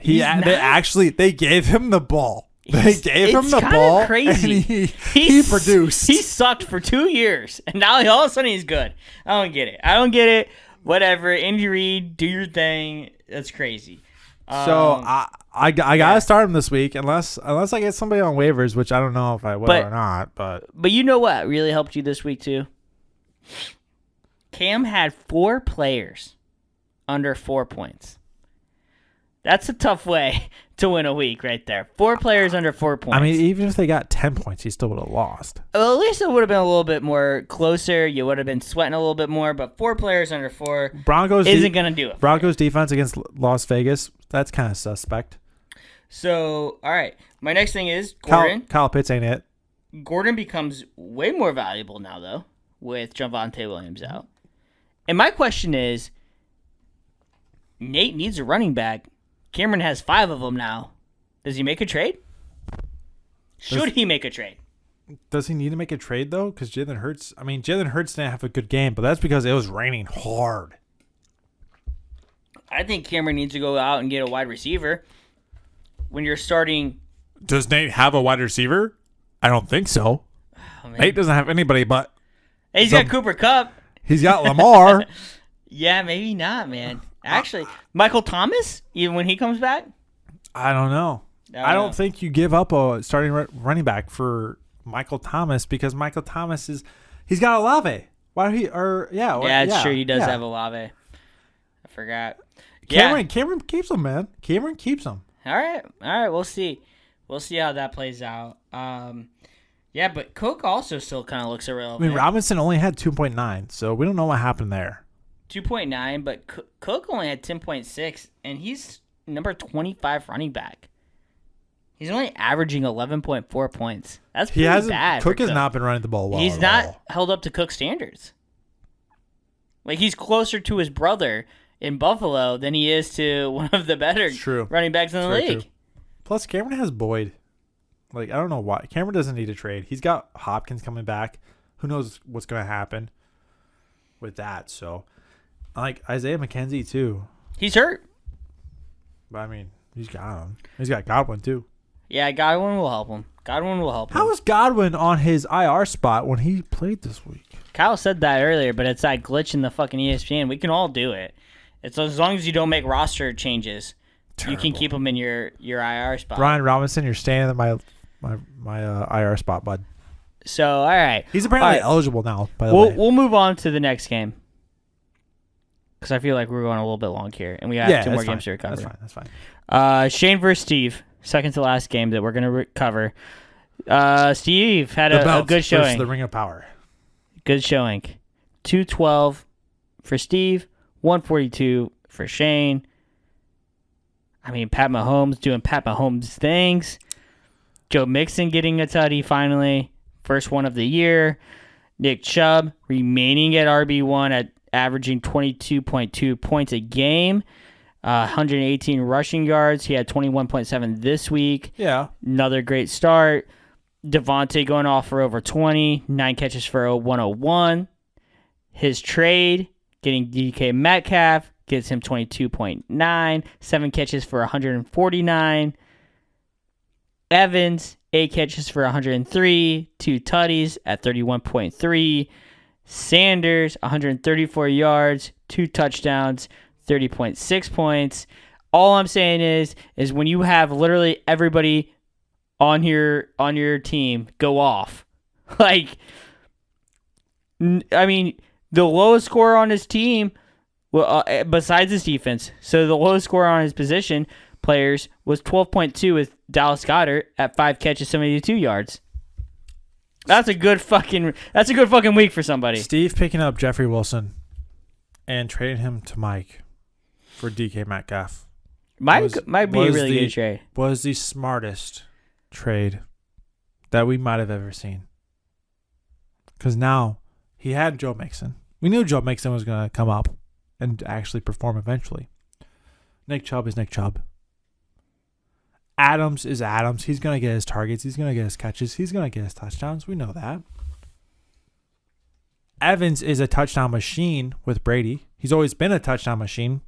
They gave him the ball. They gave him the ball. Crazy. And he produced. He sucked for 2 years, and now all of a sudden he's good. I don't get it. Whatever. Injury, do your thing. That's crazy. So I gotta start him this week unless I get somebody on waivers, which I don't know if I will or not. But you know what really helped you this week too? Cam had 4 players under 4 points. That's a tough way to win a week right there. 4 players under 4 points. I mean, even if they got 10 points, he still would have lost. Well, at least it would have been a little bit more closer. You would have been sweating a little bit more, but 4 players under 4 isn't going to do it. Broncos defense against Las Vegas, that's kind of suspect. So, all right. My next thing is Gordon. Kyle Pitts ain't it. Gordon becomes way more valuable now, though, with Javonte Williams out. And my question is, Nate needs a running back. Cameron has 5 of them now. Does he make a trade? Should he make a trade? Does he need to make a trade, though? Because Jalen Hurts didn't have a good game, but that's because it was raining hard. I think Cameron needs to go out and get a wide receiver. When you're starting... Does Nate have a wide receiver? I don't think so. Oh, Nate doesn't have anybody but... He's got Cooper Kupp. He's got Lamar. Yeah, maybe not, man. Actually, Michael Thomas, even when he comes back? I don't know. I don't think you give up a starting running back for Michael Thomas because Michael Thomas he's got Olave. Why he it's true. He does have Olave. I forgot. Cameron keeps him, man. Cameron keeps him. All right. We'll see how that plays out. But Cook also still kind of looks irrelevant. I mean, Robinson only had 2.9, so we don't know what happened there. 2.9, but Cook only had 10.6, and he's number 25 running back. He's only averaging 11.4 points. That's pretty bad. Cook has not been running the ball well. He's not held up to Cook's standards. Like, he's closer to his brother in Buffalo than he is to one of the better running backs in the league. True. Plus, Cameron has Boyd. Like, I don't know why. Cameron doesn't need a trade. He's got Hopkins coming back. Who knows what's going to happen with that. So, I like Isaiah McKenzie, too. He's hurt. But, I mean, he's got him. He's got Godwin, too. Yeah, Godwin will help him. How was Godwin on his IR spot when he played this week? Kyle said that earlier, but it's that glitch in the fucking ESPN. We can all do it. It's as long as you don't make roster changes, you can keep him in your IR spot. Brian Robinson, you're staying in my IR spot, bud. So, all right. He's apparently eligible now, by the way. We'll move on to the next game. Because I feel like we're going a little bit long here, and we have 2 more games to recover. That's fine. Shane versus Steve, second to last game that we're going to recover. Steve had a good showing. The Ring of Power. Good showing. 212 for Steve, 142 for Shane. I mean, Pat Mahomes doing Pat Mahomes things. Joe Mixon getting a tutty finally. First one of the year. Nick Chubb remaining at RB1 at averaging 22.2 points a game. 118 rushing yards. He had 21.7 this week. Yeah. Another great start. Devontae going off for over 20. 9 catches for 101. His trade, getting DK Metcalf, gets him 22.9. 7 catches for 149. Evans 8 catches for 103, 2 tutties at 31.3. Sanders, 134 yards, 2 touchdowns, 30.6 points. All I'm saying is when you have literally everybody on your team go off, like, I mean, the lowest scorer on his team, besides his defense, so the lowest scorer on his position players was 12.2 with Dallas Goedert at 5 catches, 72 yards. That's a good fucking week for somebody. Steve picking up Jeffrey Wilson and trading him to Mike for DK Metcalf. Might be a really good trade. Was the smartest trade that we might have ever seen. Because now he had Joe Mixon. We knew Joe Mixon was going to come up and actually perform eventually. Nick Chubb is Nick Chubb. Adams is Adams. He's going to get his targets. He's going to get his catches. He's going to get his touchdowns. We know that. Evans is a touchdown machine with Brady. He's always been a touchdown machine.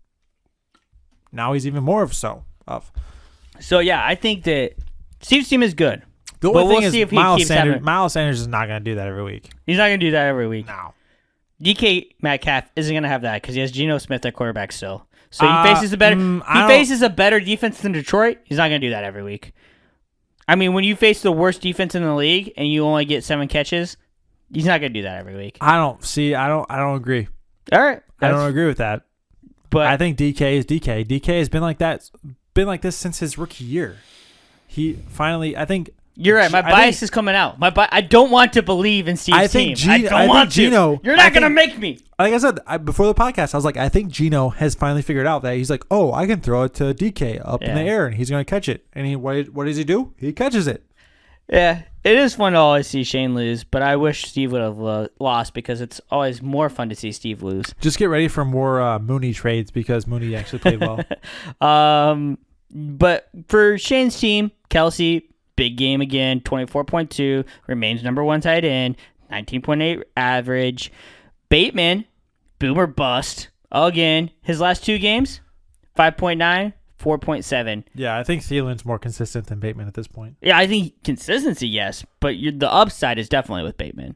Now he's even more so. So, yeah, I think that Steve's team is good. The only thing we'll is see if he Miles keeps Sanders, having... Miles Sanders is not going to do that every week. He's not going to do that every week. No. DK Metcalf isn't going to have that because he has Geno Smith at quarterback still. So he faces a better defense than Detroit. He's not going to do that every week. I mean, when you face the worst defense in the league and you only get 7 catches, he's not going to do that every week. I don't agree. All right. I don't agree with that. But I think DK is DK. DK has been like this since his rookie year. He finally, I think. You're right. My bias is coming out. I don't want to believe in Steve's team. I don't want to. You're not going to make me. Like I said before the podcast, I was like, I think Geno has finally figured out that he's like, oh, I can throw it to DK up in the air and he's going to catch it. And what does he do? He catches it. Yeah, it is fun to always see Shane lose, but I wish Steve would have lost because it's always more fun to see Steve lose. Just get ready for more Mooney trades because Mooney actually played well. But for Shane's team, Kelsey, big game again, 24.2, remains number 1 tight end, 19.8 average. Bateman, boomer bust. Again, his last 2 games, 5.9, 4.7. Yeah, I think Thielen's more consistent than Bateman at this point. Yeah, I think consistency, yes, but the upside is definitely with Bateman.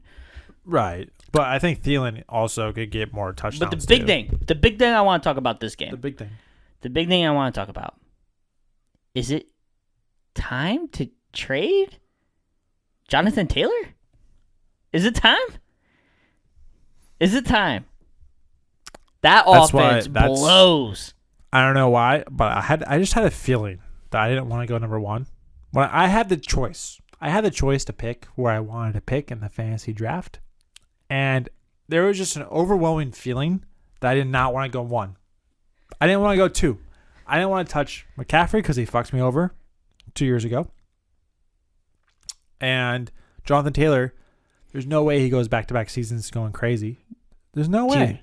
Right. But I think Thielen also could get more touchdowns. But the big thing I want to talk about this game. The big thing I want to talk about. Is it time to trade Jonathan Taylor? Is it time? That offense blows. I don't know why, but I just had a feeling that I didn't want to go number 1. When I had the choice to pick where I wanted to pick in the fantasy draft, and there was just an overwhelming feeling that I did not want to go 1. I didn't want to go 2. I didn't want to touch McCaffrey because he fucked me over 2 years ago. And Jonathan Taylor, there's no way he goes back-to-back seasons going crazy. There's no way. Dude,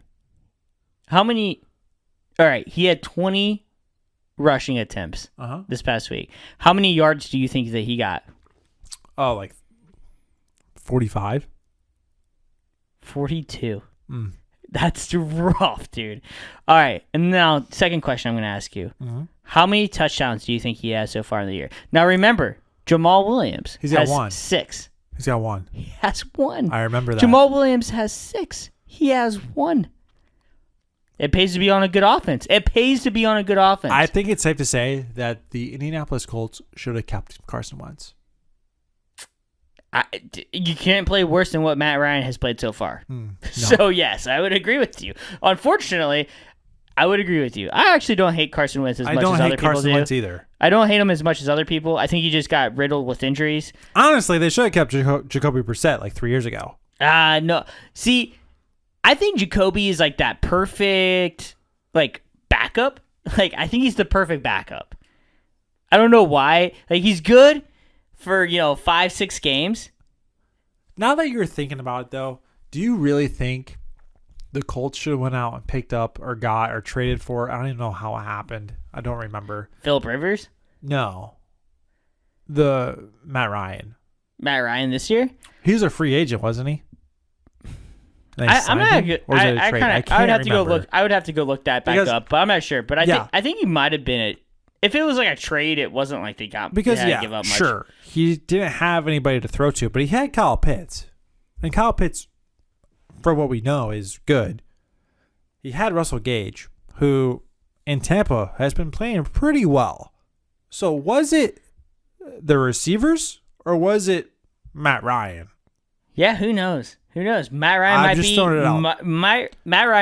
how many... All right, he had 20 rushing attempts this past week. How many yards do you think that he got? Oh, like 45? 42. That's rough, dude. All right, and now second question I'm going to ask you. How many touchdowns do you think he has so far in the year? Now remember, Jamal Williams has 6. He's got 1. He has 1. I remember that. Jamal Williams has 6. He has 1. It pays to be on a good offense. I think it's safe to say that the Indianapolis Colts should have kept Carson Wentz. You can't play worse than what Matt Ryan has played so far. No. So, yes, I would agree with you. Unfortunately, I would agree with you. I actually don't hate Carson Wentz as much as other people do. I don't hate Carson Wentz either. I don't hate him as much as other people. I think he just got riddled with injuries. Honestly, they should have kept Jacoby Brissett like 3 years ago. No. See, I think Jacoby is like that perfect backup. Like, I think he's the perfect backup. I don't know why. Like, he's good for, 5-6 games. Now that you're thinking about it, though, do you really think the Colts should have went out and picked up or got or traded for? I don't even know how it happened. I don't remember. Phillip Rivers? No. The Matt Ryan. Matt Ryan this year? He was a free agent, wasn't he? I'm not good. I would have to go look. I would have to go look that back up, but I'm not sure. But I think he might have been if it was like a trade, it wasn't like they had to give up much. Sure, he didn't have anybody to throw to, but he had Kyle Pitts, and Kyle Pitts, for what we know, is good. He had Russell Gage, who in Tampa has been playing pretty well. So was it the receivers or was it Matt Ryan? Yeah, who knows? Who knows? Matt Ryan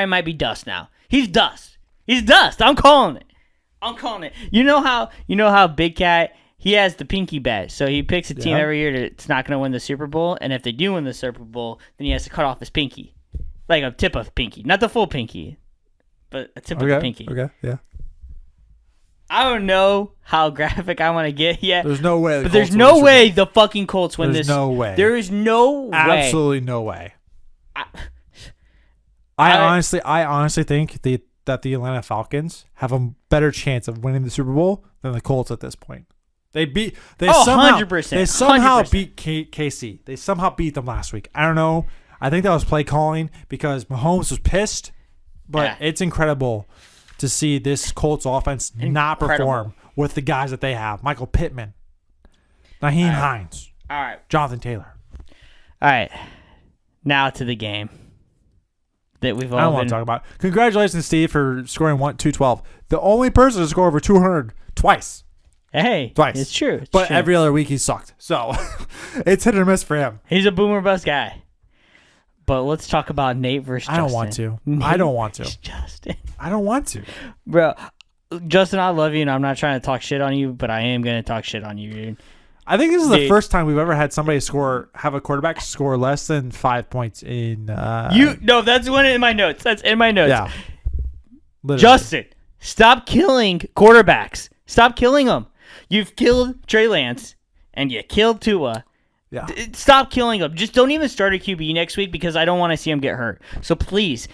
might be dust now. He's dust. He's dust. I'm calling it. You know how Big Cat, he has the pinky bet. So he picks a team every year that's not going to win the Super Bowl, and if they do win the Super Bowl, then he has to cut off his pinky. Like a tip of pinky, not the full pinky, but a tip of the pinky. Okay, yeah. I don't know how graphic I want to get yet. There's no way. There's no way the fucking Colts win this. There's no way. There is no way. Absolutely no way. I honestly think that the Atlanta Falcons have a better chance of winning the Super Bowl than the Colts at this point. They somehow 100%. They somehow 100%. beat KC. They somehow beat them last week. I don't know. I think that was play calling because Mahomes was pissed, but it's incredible to see this Colts offense not perform with the guys that they have. Michael Pittman, Nyheim Hines, All right. Jonathan Taylor. All right. Now to the game that we've all I don't want to talk about. Congratulations, Steve, for scoring 212. The only person to score over 200 twice. Hey, Twice. It's true. But every other week he sucked. So it's hit or miss for him. He's a boomer bust guy. But let's talk about Nate versus Justin. I don't want to. Justin. I don't want to. Bro, Justin, I love you, and I'm not trying to talk shit on you, but I am going to talk shit on you, dude. I think this is the first time we've ever had somebody have a quarterback score less than 5 points in. No, that's one in my notes. That's in my notes. Yeah. Literally. Justin, stop killing quarterbacks. Stop killing them. You've killed Trey Lance, and you killed Tua. Yeah. Stop killing them. Just don't even start a QB next week because I don't want to see him get hurt. So please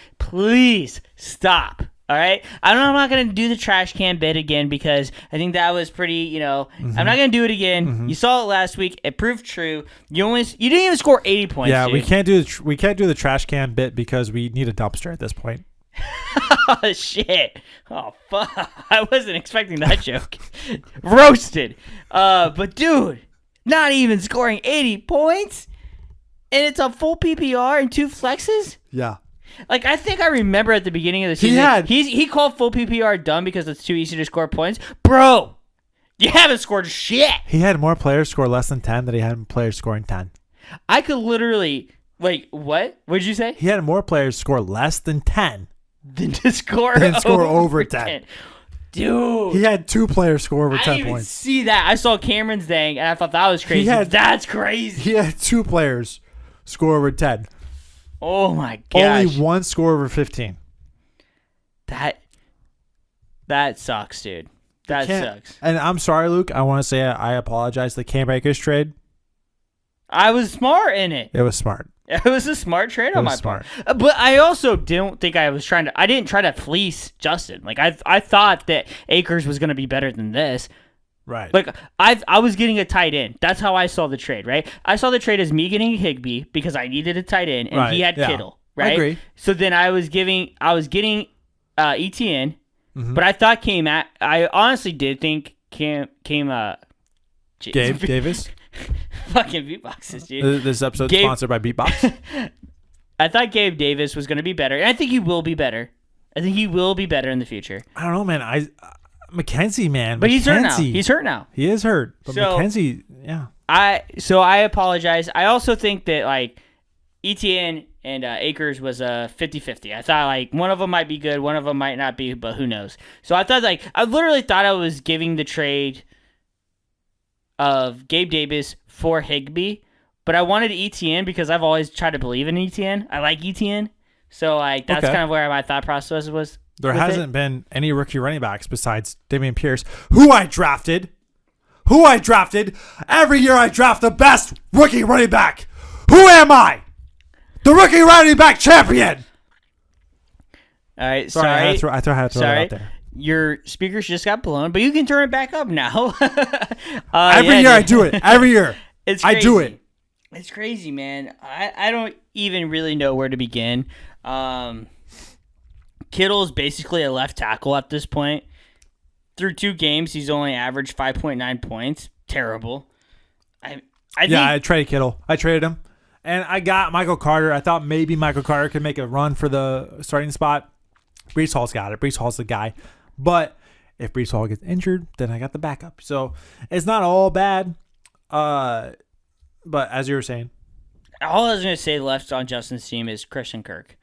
stop. All right? I'm not going to do the trash can bit again because I think that was pretty, I'm not going to do it again. Mm-hmm. You saw it last week. It proved true. You didn't even score 80 points. Yeah, dude. we can't do the trash can bit because we need a dumpster at this point. Oh, shit. Oh, fuck. I wasn't expecting that joke. Roasted. But, dude, not even scoring 80 points? And it's a full PPR and 2 flexes? Yeah. Like, I think I remember at the beginning of the season, he called full PPR dumb because it's too easy to score points. Bro, you haven't scored shit. He had more players score less than 10 than he had players scoring 10. I could literally, what? What'd you say? He had more players score less than 10 than to score over 10. Dude. He had 2 players score over 10 I didn't even points. see that. I saw Cameron's thing, and I thought that was crazy. That's crazy. He had 2 players score over 10. Oh, my gosh. Only 1 score over 15. That sucks, dude. That sucks. And I'm sorry, Luke. I want to say I apologize. The Cam Akers trade. I was smart in it. It was smart. It was a smart trade on my part. But I also don't think I didn't try to fleece Justin. Like, I thought that Akers was going to be better than this. Right. Like, I was getting a tight end. That's how I saw the trade, right? I saw the trade as me getting Higbee because I needed a tight end, and he had Kittle, right? I agree. So then I was getting ETN, but I thought I honestly did think Gabe Davis. Fucking beatboxes, dude. This episode sponsored by Beatbox. I thought Gabe Davis was going to be better, and I think he will be better. I think he will be better in the future. I don't know, man. McKenzie, man. But he's hurt now. He is hurt. But so, McKenzie, yeah. I apologize. I also think that, ETN and Akers was a 50-50. I thought, one of them might be good, one of them might not be, but who knows. So I thought, I literally thought I was giving the trade of Gabe Davis for Higbee, but I wanted ETN because I've always tried to believe in ETN. I like ETN. So, that's kind of where my thought process was. There hasn't been any rookie running backs besides Dameon Pierce, who I drafted. Every year I draft the best rookie running back. Who am I? The rookie running back champion. All right, sorry. I had to throw it out there. Your speakers just got blown, but you can turn it back up now. Every year I do it. Every year. I do it. It's crazy, man. I don't even really know where to begin. Kittle is basically a left tackle at this point. through 2 games, he's only averaged 5.9 points. Terrible. I traded Kittle. I traded him. And I got Michael Carter. I thought maybe Michael Carter could make a run for the starting spot. Breece Hall's got it. Breece Hall's the guy. But if Breece Hall gets injured, then I got the backup. So it's not all bad. But as you were saying. All I was going to say left on Justin's team is Christian Kirk.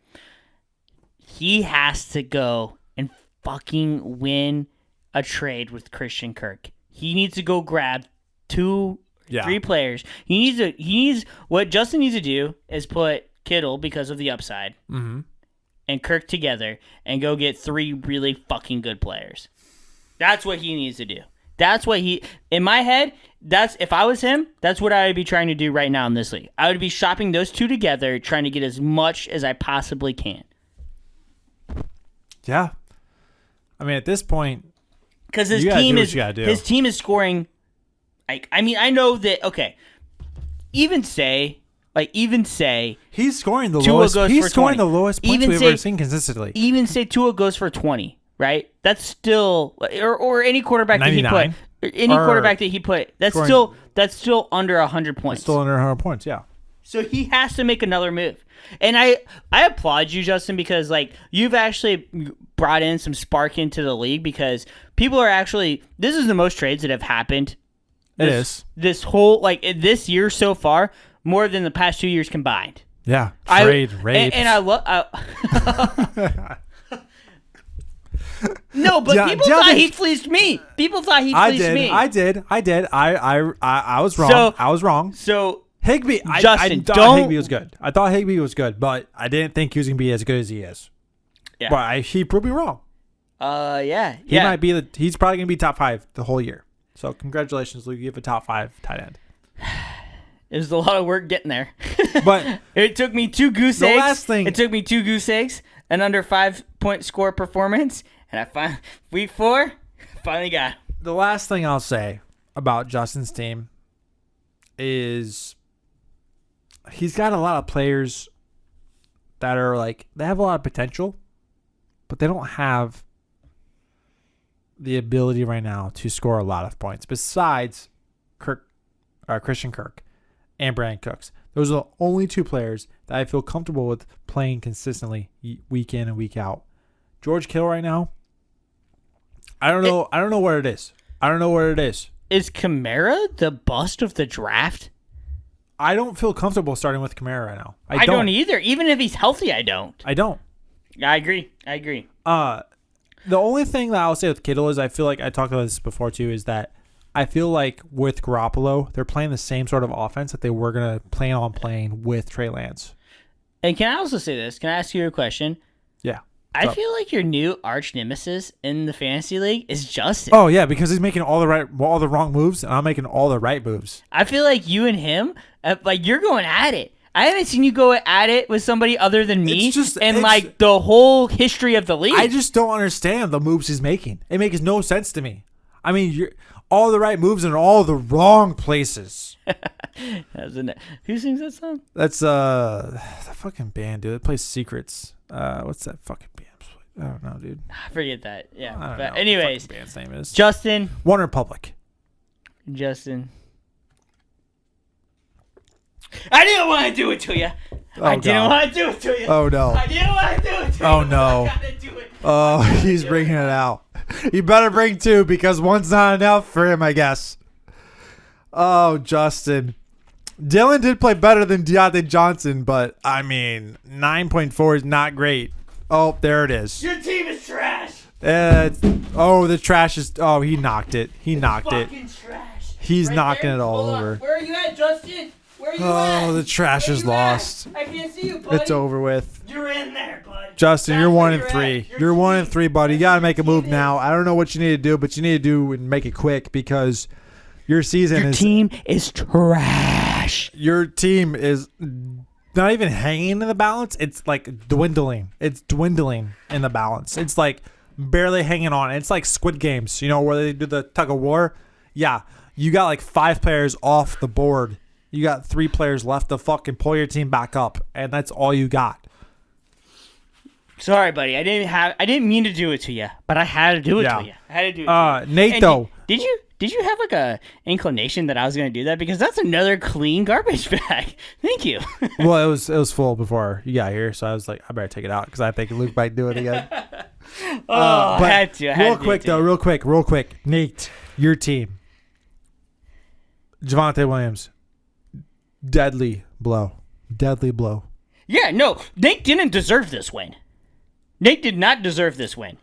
He has to go and fucking win a trade with Christian Kirk. He needs to go grab 3 players. What Justin needs to do is put Kittle because of the upside and Kirk together and go get 3 really fucking good players. That's what he needs to do. That's what in my head, if I was him, that's what I would be trying to do right now in this league. I would be shopping those 2 together, trying to get as much as I possibly can. Yeah. I mean, at this point, because his team is scoring. Like, I mean, I know that. Okay, even say he's scoring the Tua lowest. Goes He's for scoring 20. the lowest points Even we've say- ever seen consistently. Even say Tua goes for 20, right? That's still or any quarterback that he 99. put. Any quarterback that he put. That's still under 100 points. Still under 100 points. Yeah. So he has to make another move. And I applaud you, Justin, because like you've actually brought in some spark into the league because people are actually this is the most trades that have happened. This whole this year so far more than the past 2 years combined. Yeah. Trade rapes. And I love No, but people thought he fleeced me. People thought he fleeced me. I did. I was wrong. I was wrong. So Higbee, Justin, I thought Higbee was good. I thought Higbee was good, but I didn't think he was going to be as good as he is. Yeah. But he proved me wrong. Yeah. He might be he's probably going to be top 5 the whole year. So congratulations, Luke. You have a top 5 tight end. It was a lot of work getting there. But it took me 2 goose eggs. Last thing, it took me 2 goose eggs, an under 5-point score performance, and week 4, finally got it. The last thing I'll say about Justin's team is he's got a lot of players that are they have a lot of potential, but they don't have the ability right now to score a lot of points. Besides Christian Kirk and Brandon Cooks, those are the only 2 players that I feel comfortable with playing consistently week in and week out. George Kittle right now, I don't know what it is. I don't know what it is. Is Kamara the bust of the draft? I don't feel comfortable starting with Kamara right now. I don't either. Even if he's healthy, I don't. I agree. The only thing that I'll say with Kittle is I feel like I talked about this before too, is that I feel like with Garoppolo, they're playing the same sort of offense that they were going to plan on playing with Trey Lance. And can I also say this? Can I ask you a question? Yeah. I feel like your new arch nemesis in the fantasy league is Justin. Oh yeah, because he's making all the wrong moves, and I'm making all the right moves. I feel like you and him, you're going at it. I haven't seen you go at it with somebody other than me the whole history of the league. I just don't understand the moves he's making. It makes no sense to me. I mean, you're all the right moves in all the wrong places. Who sings that song? That's the fucking band, dude. It plays Secrets. What's that fucking band? I don't know, dude. I forget that. Yeah. I don't But know anyways, what the band's name is. Justin. One Republic. Justin. I didn't want to do it to you. I didn't want to do it to you. Oh no. I didn't want to do it to you. Oh no. I gotta do it. Oh, he's bringing it out. You better bring 2 because one's not enough for him, I guess. Oh, Justin. Dylan did play better than Deontay Johnson, but I mean, 9.4 is not great. Oh, there it is. Your team is trash. The trash is. Oh, he knocked it. He knocked it. Fucking trash. He's Right knocking there. it all Hold on. over. Where are you at, Justin? Where are you at? Oh, the trash Where is you at? lost. I can't see you, buddy. It's over with. You're in there, bud. Justin, That's you're where 1 and you're 3. at. You're 1 and 3, buddy. You gotta make a move now. I don't know what you need to do, but you need to do and make it quick because your season Your is. team is trash. Your team is not even hanging in the balance. It's dwindling. It's dwindling in the balance. It's barely hanging on. It's like Squid Games, where they do the tug of war. Yeah, you got 5 players off the board. You got 3 players left to fucking pull your team back up, and that's all you got. Sorry, buddy. I didn't mean to do it to you, but I had to do it Yeah. to you. I had to do it to you. Nate, And though. Did you have like a inclination that I was gonna do that? Because that's another clean garbage bag. Thank you. Well, it was full before you got here, so I was like, I better take it out because I think Luke might do it again. I had to. Real quick. Nate, your team. Javonte Williams. Deadly blow. Yeah, no. Nate didn't deserve this win. Nate did not deserve this win.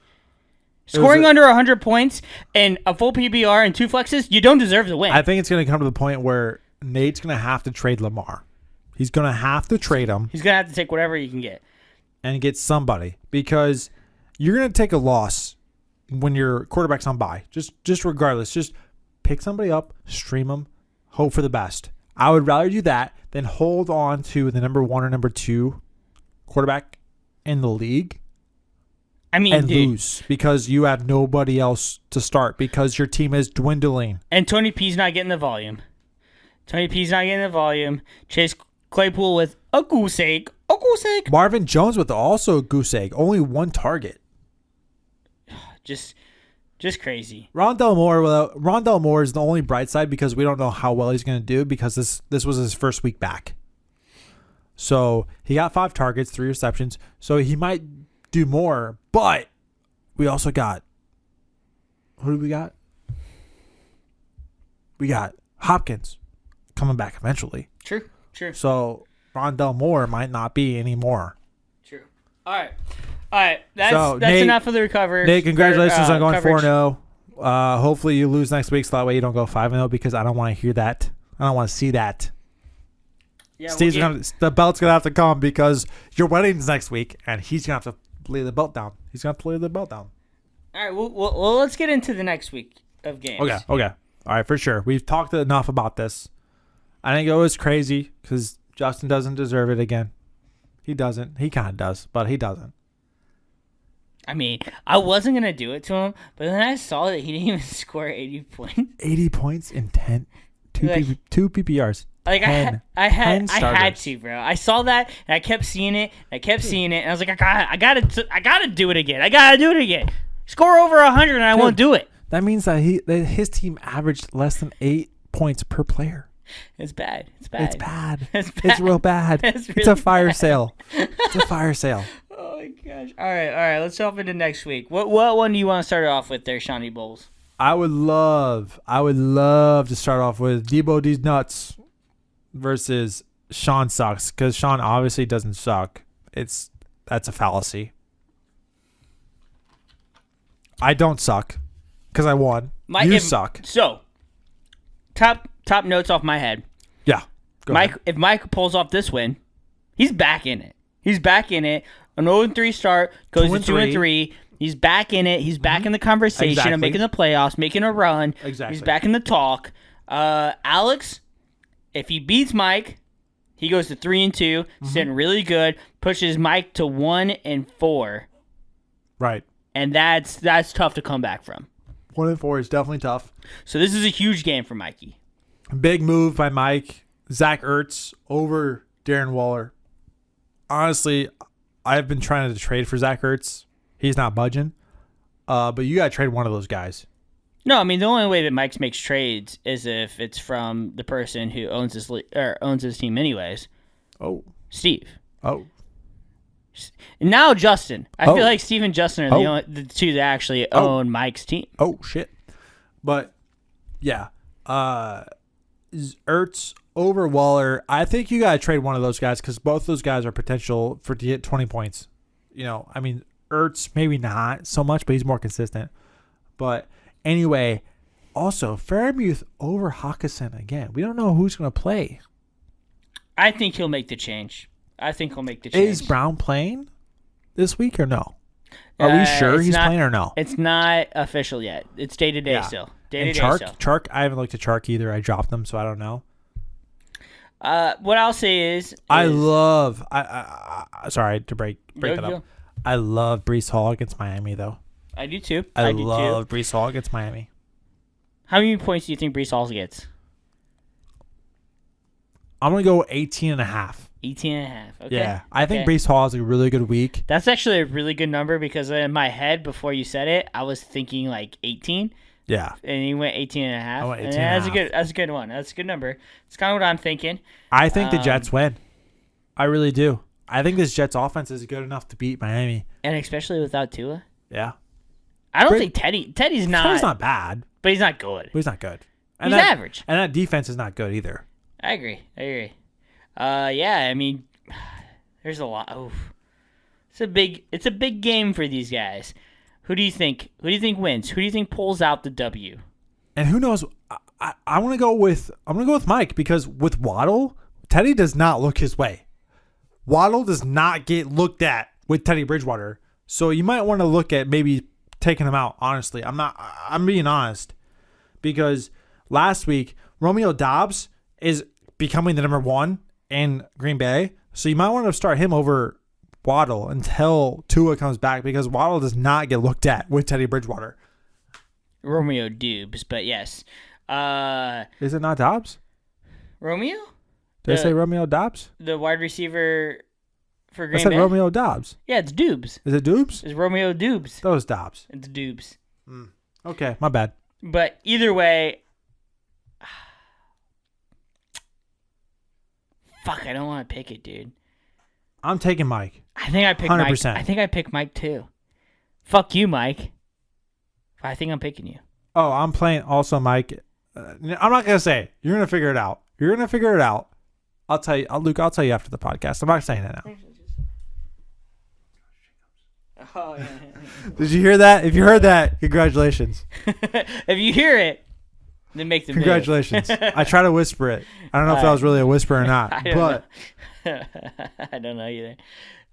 Scoring under 100 points and a full PBR and 2 flexes, you don't deserve the win. I think it's going to come to the point where Nate's going to have to trade Lamar. He's going to have to trade him. He's going to have to take whatever he can get. And get somebody because you're going to take a loss when your quarterback's on bye. Just regardless. Just pick somebody up, stream them, hope for the best. I would rather do that than hold on to the number 1 or number 2 quarterback in the league. I mean, and lose because you have nobody else to start because your team is dwindling. And Tony P's not getting the volume. Chase Claypool with a goose egg. Marvin Jones with also a goose egg. Only 1 target. Just crazy. Rondell Moore is the only bright side because we don't know how well he's going to do because this was his first week back. So he got 5 targets, 3 receptions. So he might do more, but we also got who do we got? We got Hopkins coming back eventually. True. So Rondell Moore might not be anymore. True. All right. That's Nate, enough of the recover. Nate, congratulations on going coverage. 4-0. Hopefully you lose next week so that way you don't go 5-0 because I don't want to hear that. I don't want to see that. Yeah, the belt's gonna have to come because your wedding's next week, and he's gonna have to lay the belt down. All right. Well, let's get into the next week of games. Okay. All right, for sure. We've talked enough about this. I think it was crazy because Justin doesn't deserve it again. He doesn't. He kind of does, but he doesn't. I mean, I wasn't gonna do it to him, but then I saw that he didn't even score 80 points. 80 points in 2 PPRs. Like I had to, bro. I saw that and I kept seeing it. And I was like, I gotta do it again. Score over 100 and I won't do it. That means that his team averaged less than 8 points per player. It's bad. It's real bad. It's a fire sale. It's a fire sale. Oh my gosh. All right. Let's jump into next week. What one do you want to start off with there, Shawnee Bowles? I would love to start off with Deebo Deez Nuts versus Sean sucks because Sean obviously doesn't suck. That's a fallacy. I don't suck because I won. You suck. So, top notes off my head. Yeah. If Mike pulls off this win, he's back in it. An 0-3 start goes to 2-3. He's back in it. He's back in the conversation of making the playoffs, making a run. Exactly. He's back in the talk. Alex, if he beats Mike, he goes to 3-2, sitting really good, pushes Mike to 1-4. Right. And that's tough to come back from. 1-4 is definitely tough. So this is a huge game for Mikey. Big move by Mike. Zach Ertz over Darren Waller. Honestly, I've been trying to trade for Zach Ertz. He's not budging. But you got to trade one of those guys. No, I mean, the only way that Mike makes trades is if it's from the person who owns his team anyways. Oh. Steve. Oh. And now Justin. I feel like Steve and Justin are the two that actually own Mike's team. Oh, shit. But, yeah. Ertz over Waller. I think you got to trade one of those guys because both those guys are potential to get 20 points. I mean, Ertz, maybe not so much, but he's more consistent. But anyway, also, Fairmuth over Hawkinson again. We don't know who's going to play. I think he'll make the change. Is Brown playing this week or no? Are we sure he's playing or no? It's not official yet. It's day-to-day still. Chark, I haven't looked at Chark either. I dropped him, so I don't know. What I'll say is I sorry to break that up. I love Breece Hall against Miami, though. I do too. I love Breece Hall against Miami. How many points do you think Breece Hall gets? I'm going to go 18.5. 18.5. Okay. Yeah, I think Okay. Brees Hall has a really good week. That's actually a really good number because in my head, before you said it, I was thinking like 18. Yeah, And he went 18.5. I went And 18 and a half. that's a good one. That's a good number. It's kind of what I'm thinking. I think the Jets win. I really do. I think this Jets offense is good enough to beat Miami. And especially without Tua. Yeah. I don't Brit- think Teddy's not. He's not bad, But he's not good. but he's not good. He's average. And that defense is not good either. I agree. Yeah, I mean, there's a lot. Oh, it's a big game for these guys. Who do you think wins? Who do you think pulls out the W? And who knows? I'm gonna go with Mike because with Waddle, Teddy does not look his way. Waddle does not get looked at with Teddy Bridgewater, so you might want to look at maybe taking him out. Honestly, I'm being honest because last week Romeo Doubs is becoming the number 1 in Green Bay, so you might want to start him over Waddle until Tua comes back because Waddle does not get looked at with Teddy Bridgewater. Romeo Dubes, but yes. Is it not Dobbs? Romeo? Did I say Romeo Dobbs? The wide receiver for Green I said Bay? Romeo Dobbs. Yeah, it's Dubes. Is it Doobs? It's Romeo Dubes. That was Dobbs. It's Dubes. Okay, my bad. But either way, fuck, I don't want to pick it, dude. I'm taking Mike. I think I picked Mike. 100%. I think I picked Mike too. Fuck you, Mike. I think I'm picking you. Oh, I'm playing also Mike. I'm not going to say it. You're going to figure it out. I'll tell you, Luke, I'll tell you after the podcast. I'm not saying it now. Oh, yeah. Did you hear that? If you heard that, congratulations. If you hear it, then make the move. Congratulations. I try to whisper it. I don't know if that was really a whisper or not. I don't But know. I don't know either.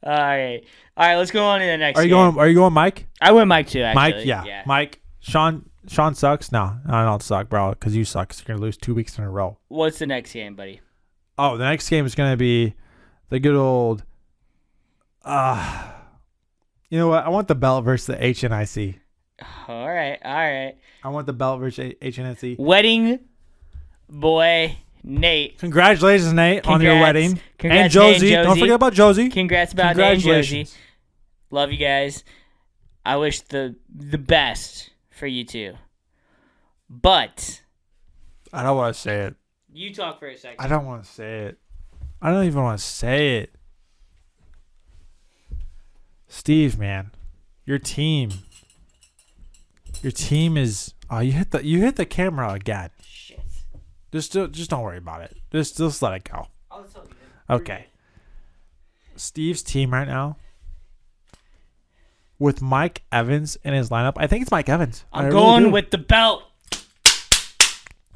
All right, let's go on to the next. Are you going Mike? I went Mike too. Actually. Mike, yeah. Mike, Sean sucks. No, I don't suck, bro, because you suck. 'Cause you're gonna lose 2 weeks in a row. What's the next game, buddy? Oh, the next game is gonna be the good old. You know what? I want the belt versus the HNIC. All right. I want the belt versus HNIC. Wedding boy Nate. Congratulations, Nate, on your wedding. Congrats, And Josie. Nate and Don't forget about Josie. Congrats about Nate and Josie. Congratulations. Love you guys. I wish the best for you two. But I don't want to say it. you talk for a second. I don't want to say it. I don't even want to say it. Steve, man, your team is. Oh, you hit the camera again. Shit. Just don't worry about it. Just let it go. I'll tell you. Okay. Steve's team right now with Mike Evans in his lineup. I think it's Mike Evans. I I'm really going do. with the belt.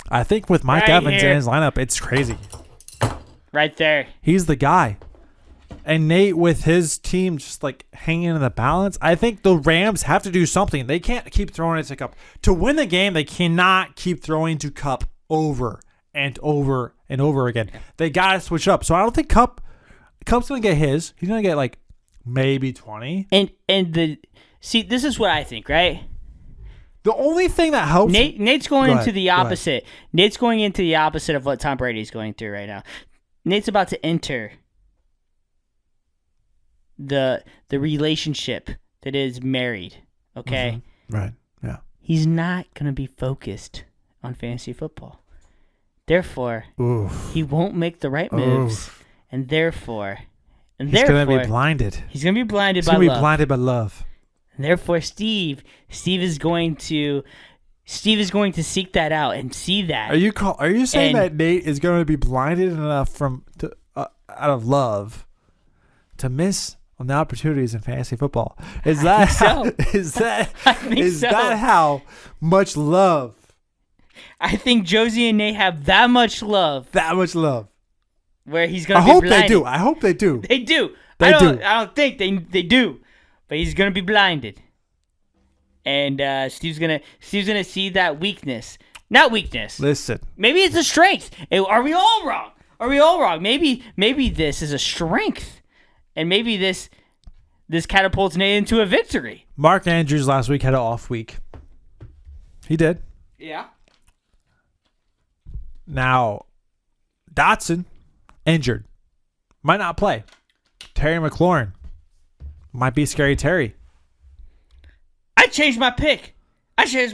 I think with Mike Right Evans here. in his lineup, it's crazy. Right there. He's the guy. And Nate with his team just like hanging in the balance. I think the Rams have to do something. They can't keep throwing it to Cup. To win the game, they cannot keep throwing to Cup over and over and over again. They got to switch up. So I don't think Cup's going to get his. He's going to get like maybe 20. And this is what I think, right? The only thing that helps Nate's going Go into ahead, the go ahead. opposite. Nate's going into the opposite of what Tom Brady's going through right now. Nate's about to enter the relationship that is married. Okay? Right. Yeah. He's not going to be focused on fantasy football. Therefore, Oof. he won't make the right moves. Oof. And therefore, He's going to be blinded. he's going to be blinded He's by going to be love. blinded by love. And therefore, Steve is going to seek that out and see that. Are you saying And- that Nate is going to be blinded enough out of love to miss on the opportunities in fantasy football? Is that so. I think so. that how much love? I think Josie and Nate have that much love That much love. where he's going I to be hope blinded. they do. I hope they do. They do. They I do. don't think they do. But he's going to be blinded. And Steve's going to see that weakness. Not weakness. Listen, Maybe it's a strength. Are we all wrong? Maybe this is a strength. And maybe this catapults Nate into a victory. Mark Andrews last week had an off week. He did. Yeah. Now, Dotson injured. Might not play. Terry McLaurin. Might be Scary Terry. I changed my pick. I'm just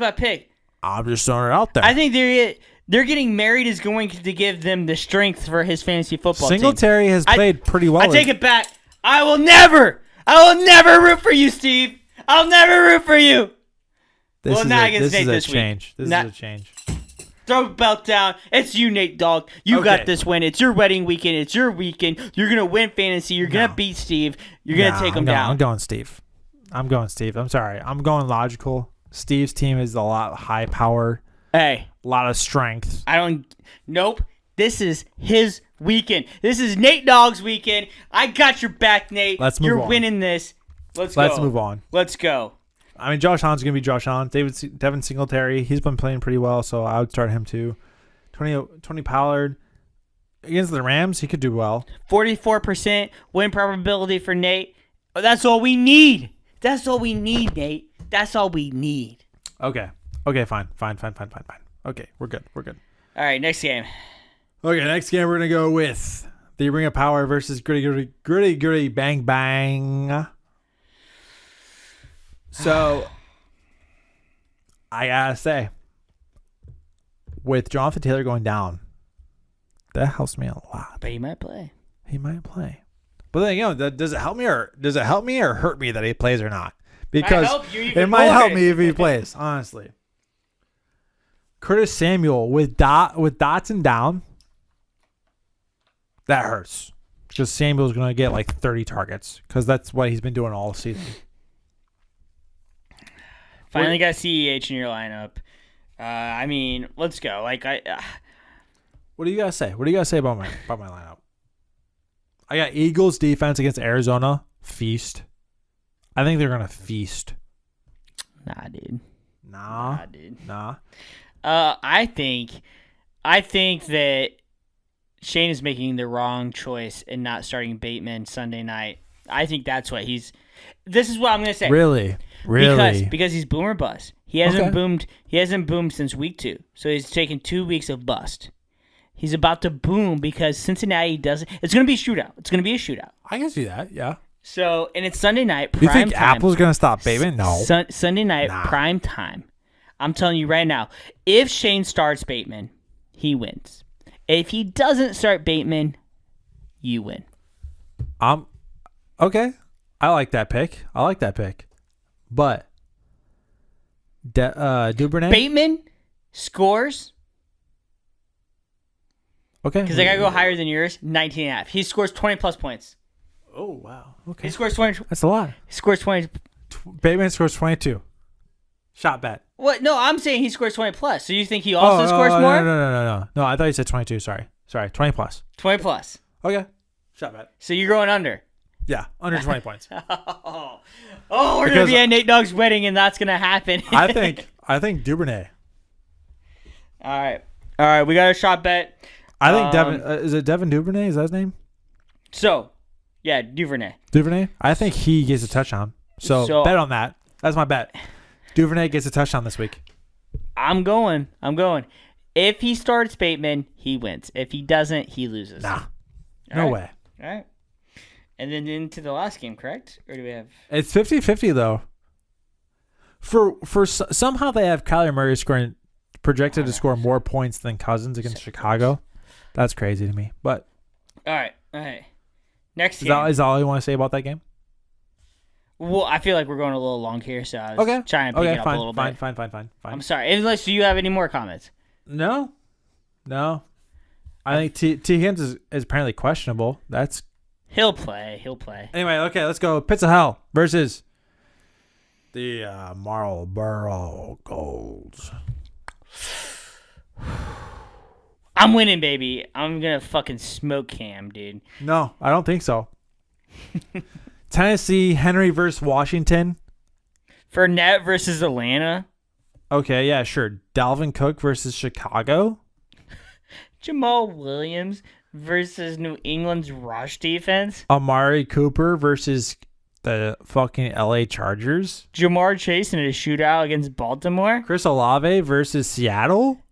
throwing it out there. I think they're getting married is going to give them the strength for his fantasy football team. Singletary has played pretty well. I take it back. I will never root for you, Steve. I'll never root for you. This is a change. This is a change. Throw the belt down. It's you, Nate Dogg. You got this win. It's your wedding weekend. It's your weekend. You're going to win fantasy. You're going to beat Steve. You're going to take him down. I'm going Steve. I'm sorry. I'm going logical. Steve's team is a lot high power. Hey. A lot of strength. Nope. This is his weekend. This is Nate Dogg's weekend. I got your back, Nate. Let's move on. You're winning this. Let's move on. Let's go. I mean, Josh Allen's going to be Josh Allen. Devin Singletary, he's been playing pretty well, so I would start him too. Tony Pollard against the Rams, he could do well. 44% win probability for Nate. That's all we need. That's all we need, Nate. That's all we need. Okay, fine. Okay, we're good. All right, next game. Okay, next game we're going to go with the Ring of Power versus Gritty Bang Bang. So, I gotta say, with Jonathan Taylor going down, that helps me a lot. But he might play. But then does it help me or hurt me that he plays or not? Because it might help me if he plays. Honestly, Curtis Samuel with Dotson down, that hurts because Samuel's gonna get like 30 targets because that's what he's been doing all season. Finally got CEH in your lineup. I mean, let's go. What do you guys say? What do you guys say about my lineup? I got Eagles defense against Arizona. Feast. I think they're gonna feast. Nah, dude. Nah. I think that Shane is making the wrong choice in not starting Bateman Sunday night. I think that's what this is what I'm gonna say. Really? Because he's boom or bust. He hasn't boomed. He hasn't boomed since week 2. So he's taken 2 weeks of bust. He's about to boom because Cincinnati doesn't. It's going to be a shootout. I can see that. Yeah. So and it's Sunday night. You think Apple's going to stop Bateman? No. Sunday night prime time. I'm telling you right now. If Shane starts Bateman, he wins. If he doesn't start Bateman, you win. Okay. I like that pick. But Duvernay? Bateman scores. Okay. Because I got to go higher than yours, 19.5. He scores 20-plus points. Oh, wow. Okay. He scores 20. That's a lot. He scores 20. Bateman scores 22. Shot bet. What? No, I'm saying he scores 20-plus. So you think he also scores more? No. No, I thought you said 22. Sorry, 20-plus. 20-plus. Okay. Shot bet. So you're going under. Yeah, under 20 points. We're going to be at Nate Dogg's wedding, and that's going to happen. I think Duvernay. All right, we got a shot bet. I think Devin is it Devin Duvernay? Is that his name? So, yeah, Duvernay. I think he gets a touchdown. So bet on that. That's my bet. Duvernay gets a touchdown this week. I'm going. If he starts Bateman, he wins. If he doesn't, he loses. Nah. No way. All right. And then into the last game, correct? Or do we have... It's 50-50, though. For somehow they have Kyler Murray projected to score more points than Cousins against Chicago. That's crazy to me. But all right. Next game. Is that all you want to say about that game? Well, I feel like we're going a little long here, so I was trying to pick it up a little bit. Fine. I'm sorry. Unless you have any more comments. No. I think T. Higgins is apparently questionable. He'll play. Anyway, okay, let's go. Pits of Hell versus the Marlboro Golds. I'm winning, baby. I'm going to fucking smoke Cam, dude. No, I don't think so. Tennessee, Henry versus Washington. Fournette versus Atlanta. Okay, yeah, sure. Dalvin Cook versus Chicago. Jamal Williams versus New England's rush defense. Amari Cooper versus the fucking LA Chargers. Jamar Chase in a shootout against Baltimore. Chris Olave versus Seattle.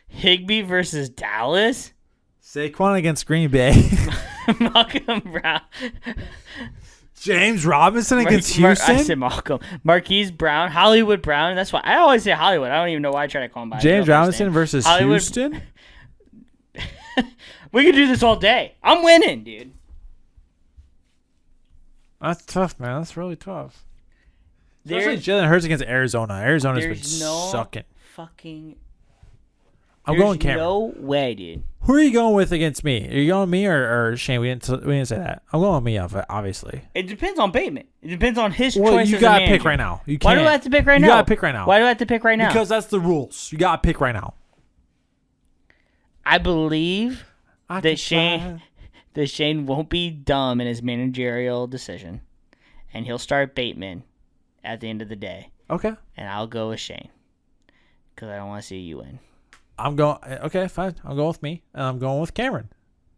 Higbee versus Dallas. Saquon against Green Bay. Malcolm Brown. James Robinson against Houston? I said Malcolm. Marquise Brown. Hollywood Brown. That's why I always say Hollywood. I don't even know why I try to call him by his James real first Robinson name. versus Hollywood. Houston? We could do this all day. I'm winning, dude. That's tough, man. That's really tough. Especially There's Jalen Hurts against Arizona. Arizona's been no sucking. fucking. I'm going Cameron. No way, dude. Who are you going with against me? Are you going with me or Shane? We didn't say that. I'm going with me, obviously. It depends on Bateman. It depends on his Well, choice. you as a gotta pick manager. right now. You can't. Why do I have to pick right now? You gotta pick right now. Why do I have to pick right now? Because that's the rules. You gotta pick right now. I believe that Shane won't be dumb in his managerial decision, and he'll start Bateman at the end of the day. Okay. And I'll go with Shane because I don't want to see you win. I'm going. Okay, fine. I'm going with me, and I'm going with Cameron.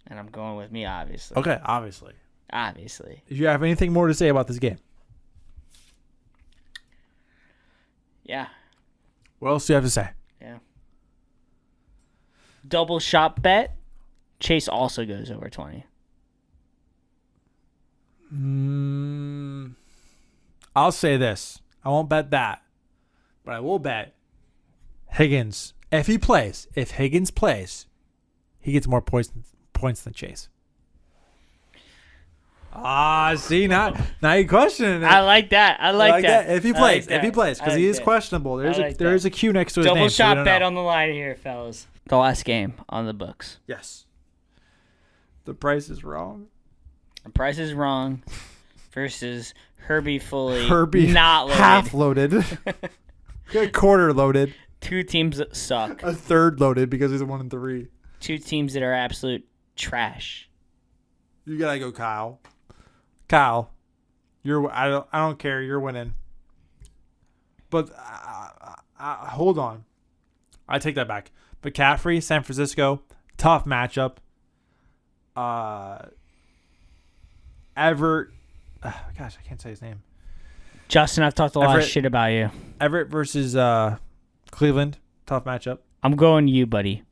And I'm going with me, obviously. Okay, obviously. Obviously. Do you have anything more to say about this game? Yeah. What else do you have to say? Yeah. Double shot bet. Chase also goes over 20. I'll say this. I won't bet that, but I will bet Higgins. If Higgins plays, he gets more points than Chase. See, now you're questioning it. I like that. I like that. If he plays, because he is questionable. There is a Q next to his name. Double so we shot don't bet know. on the line here, fellas. The last game on the books. Yes. The price is wrong. The price is wrong versus Herbie fully Herbie not loaded. half loaded. Quarter loaded. Two teams that suck. A third loaded because he's a 1-3. Two teams that are absolute trash. You gotta go, Kyle. Kyle, I don't care. You're winning. But hold on. I take that back. McCaffrey, San Francisco, tough matchup. Everett. Gosh, I can't say his name. Justin, I've talked a lot of shit about you. Everett versus Cleveland, tough matchup. I'm going you, buddy.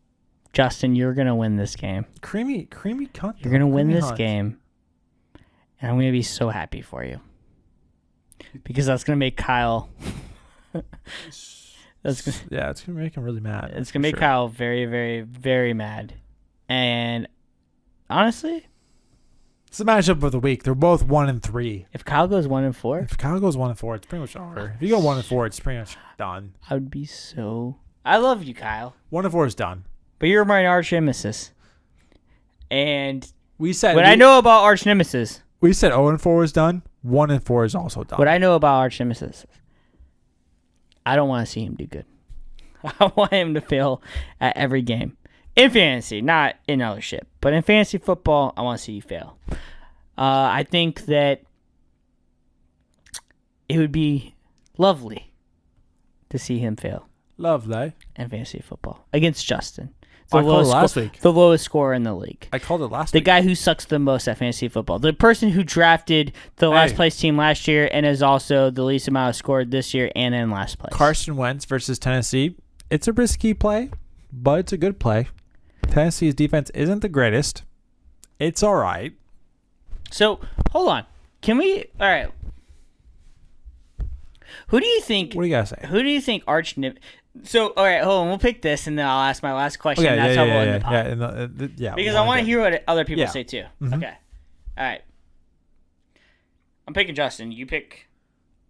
Justin, you're gonna win this game. Creamy cunt. You're gonna win this hunt. game, and I'm gonna be so happy for you because that's gonna make Kyle. It's gonna make him really mad. It's gonna make Kyle very, very, very mad. And honestly, it's the matchup of the week. They're both 1-3. if Kyle goes 1-4, If Kyle goes 1-4, it's pretty much over. If you go 1-4, it's pretty much done. I would be so. I love you, Kyle, 1-4 is done. but you're my arch nemesis. And We said what I know about arch nemesis, we said 0-4 is done. 1-4 is also done. what I know about arch nemesis, I don't want to see him do good. I want him to fail at every game. In fantasy, not in other shit. But in fantasy football, I want to see you fail. I think that it would be lovely to see him fail Lovely. in fantasy football against Justin. I called it last week. The lowest scorer in the league. I called it last The week. guy who sucks the most at fantasy football. The person who drafted the last place team last year and is also the least amount of scored this year and in last place. Carson Wentz versus Tennessee. It's a risky play, but it's a good play. Tennessee's defense isn't the greatest. It's all right. So, hold on. Can we... All right. Who do you think... What do you gotta say? Who do you think arch... So, all right, hold on. We'll pick this, and then I'll ask my last question. Okay, and that's how we'll end the pod. Because Because I want to hear what other people say, too. Mhm. Okay. All right. I'm picking Justin. You pick...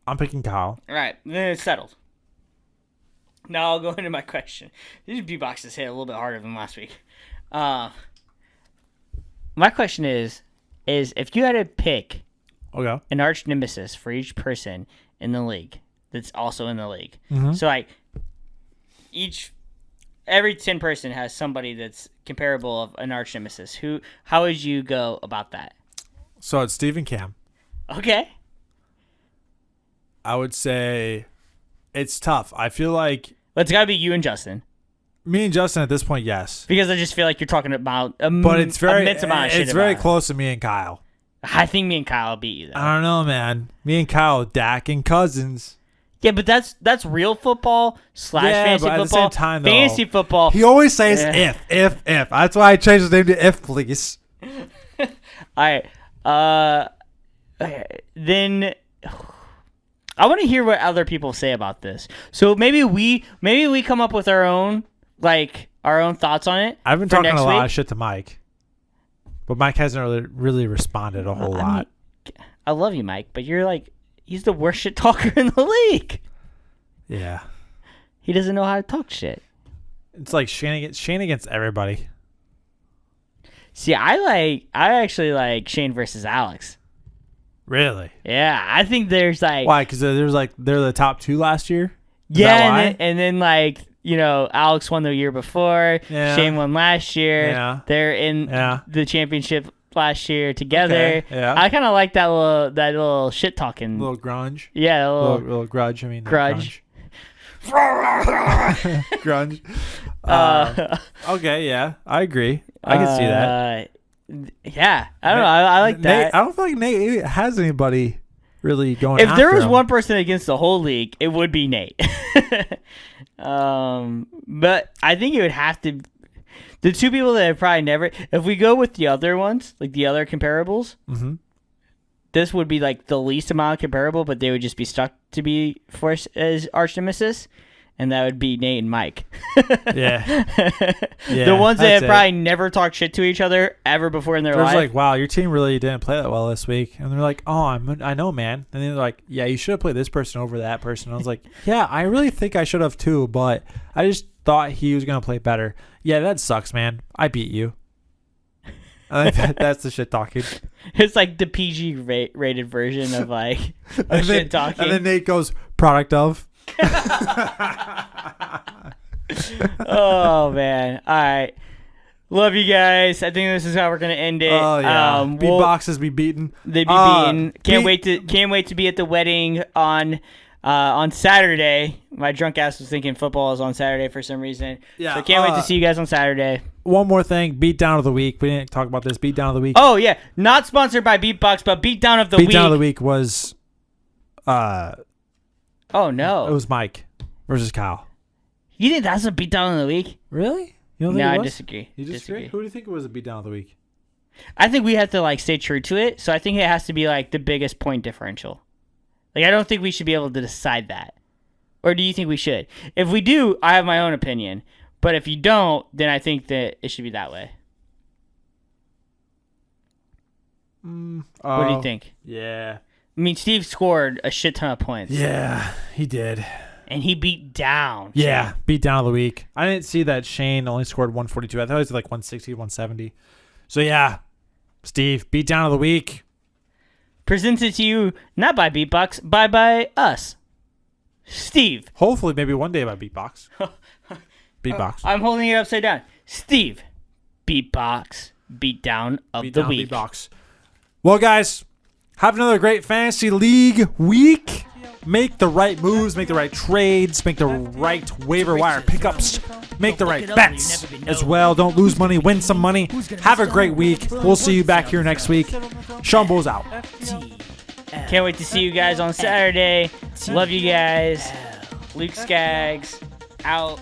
I'm picking Kyle. All right. Then it's settled. Now I'll go into my question. These B-boxes hit a little bit harder than last week. My question is if you had to pick Okay. an arch nemesis for each person in the league that's also in the league. Mhm. So like every 10 person has somebody that's comparable of an arch nemesis. How would you go about that? So it's Steve and Cam. Okay. I would say it's tough. I feel like But it's got to be you and Justin. me and Justin at this point, yes. Because I just feel like you're talking about But it's very immense amount of shit it's very about it. close to me and Kyle. I think me and Kyle will beat you, though. I don't know, man. Me and Kyle, Dak and Cousins. Yeah, but that's real football / fantasy but at the football. same time, though, Fantasy football. He always says Yeah. if. That's why I changed his name to If, please. right. Okay. Then I want to hear what other people say about this. So maybe we come up with our own thoughts on it. I've been for talking next a lot week. of shit to Mike, but Mike hasn't really responded a whole lot. I love you, Mike, but he's the worst shit talker in the league. Yeah. He doesn't know how to talk shit. It's like Shane against everybody. See, I actually like Shane versus Alex. Really? Yeah, I think there's why? Because they're the top 2 last year. Is yeah, that why? and then Alex won the year before. Yeah. Shane won last year. Yeah. They're in the championship last year together. Okay, yeah. I kind of like that little shit talking. Little grunge. Yeah, Little grudge. I mean, grudge. Grunge. Okay, yeah, I agree. I can see that. Yeah, I don't know. I like that. Nate, I don't feel like Nate has anybody really going. If there was him. one person against the whole league, it would be Nate. But I think it would have to. The 2 people that have probably never. If we go with the other ones, like the other comparables, this would be like the least amount comparable, but they would just be stuck to be forced as arch nemesis, and that would be Nate and Mike. Yeah. The ones that have probably never talked shit to each other ever before in their life. Like, wow, your team really didn't play that well this week, and they're like, oh, I know, man, and they're like, yeah, you should have played this person over that person. I was like, yeah, I really think I should have too, but I just thought he was gonna play better. Yeah, that sucks, man. I beat you. I think that's the shit talking. It's like the PG rated version of shit talking. And then Nate goes, product of. Oh man! All right, love you guys. I think this is how we're gonna end it. Oh yeah, beatboxes be beaten. They be beaten. Can't wait to be at the wedding on Saturday. My drunk ass was thinking football is on Saturday for some reason. Yeah, so can't wait to see you guys on Saturday. One more thing, beat down of the week. We didn't talk about this. Beat down of the week. Oh yeah, not sponsored by Beatbox, but beat down of the week. Beat down of the week was, oh no, it was Mike versus Kyle. You think that's a beat down of the week? Really? You don't think No, it I was? disagree. You disagree? Who do you think it was a beat down of the week? I think we have to stay true to it. So I think it has to be the biggest point differential. I don't think we should be able to decide that. Or do you think we should? If we do, I have my own opinion. But if you don't, then I think that it should be that way. What do you think? Yeah. I mean, Steve scored a shit ton of points. Yeah, he did. And he beat down. Yeah, beat down of the week. I didn't see that Shane only scored 142. I thought it was 160, 170. So yeah, Steve, beat down of the week. Presented to you not by Beatbox, by us. Steve. Hopefully, maybe one day by Beatbox. Beatbox. I'm holding it upside down. Steve. Beatbox. Beat down of the week. Beatbox. Well, guys, have another great fantasy league week. Make the right moves, make the right trades, make the right waiver wire pickups, make the right bets as well. Don't lose money, win some money. Have a great week. We'll see you back here next week. Shumbo's out. Can't wait to see you guys on Saturday. Love you guys. Luke Skaggs out.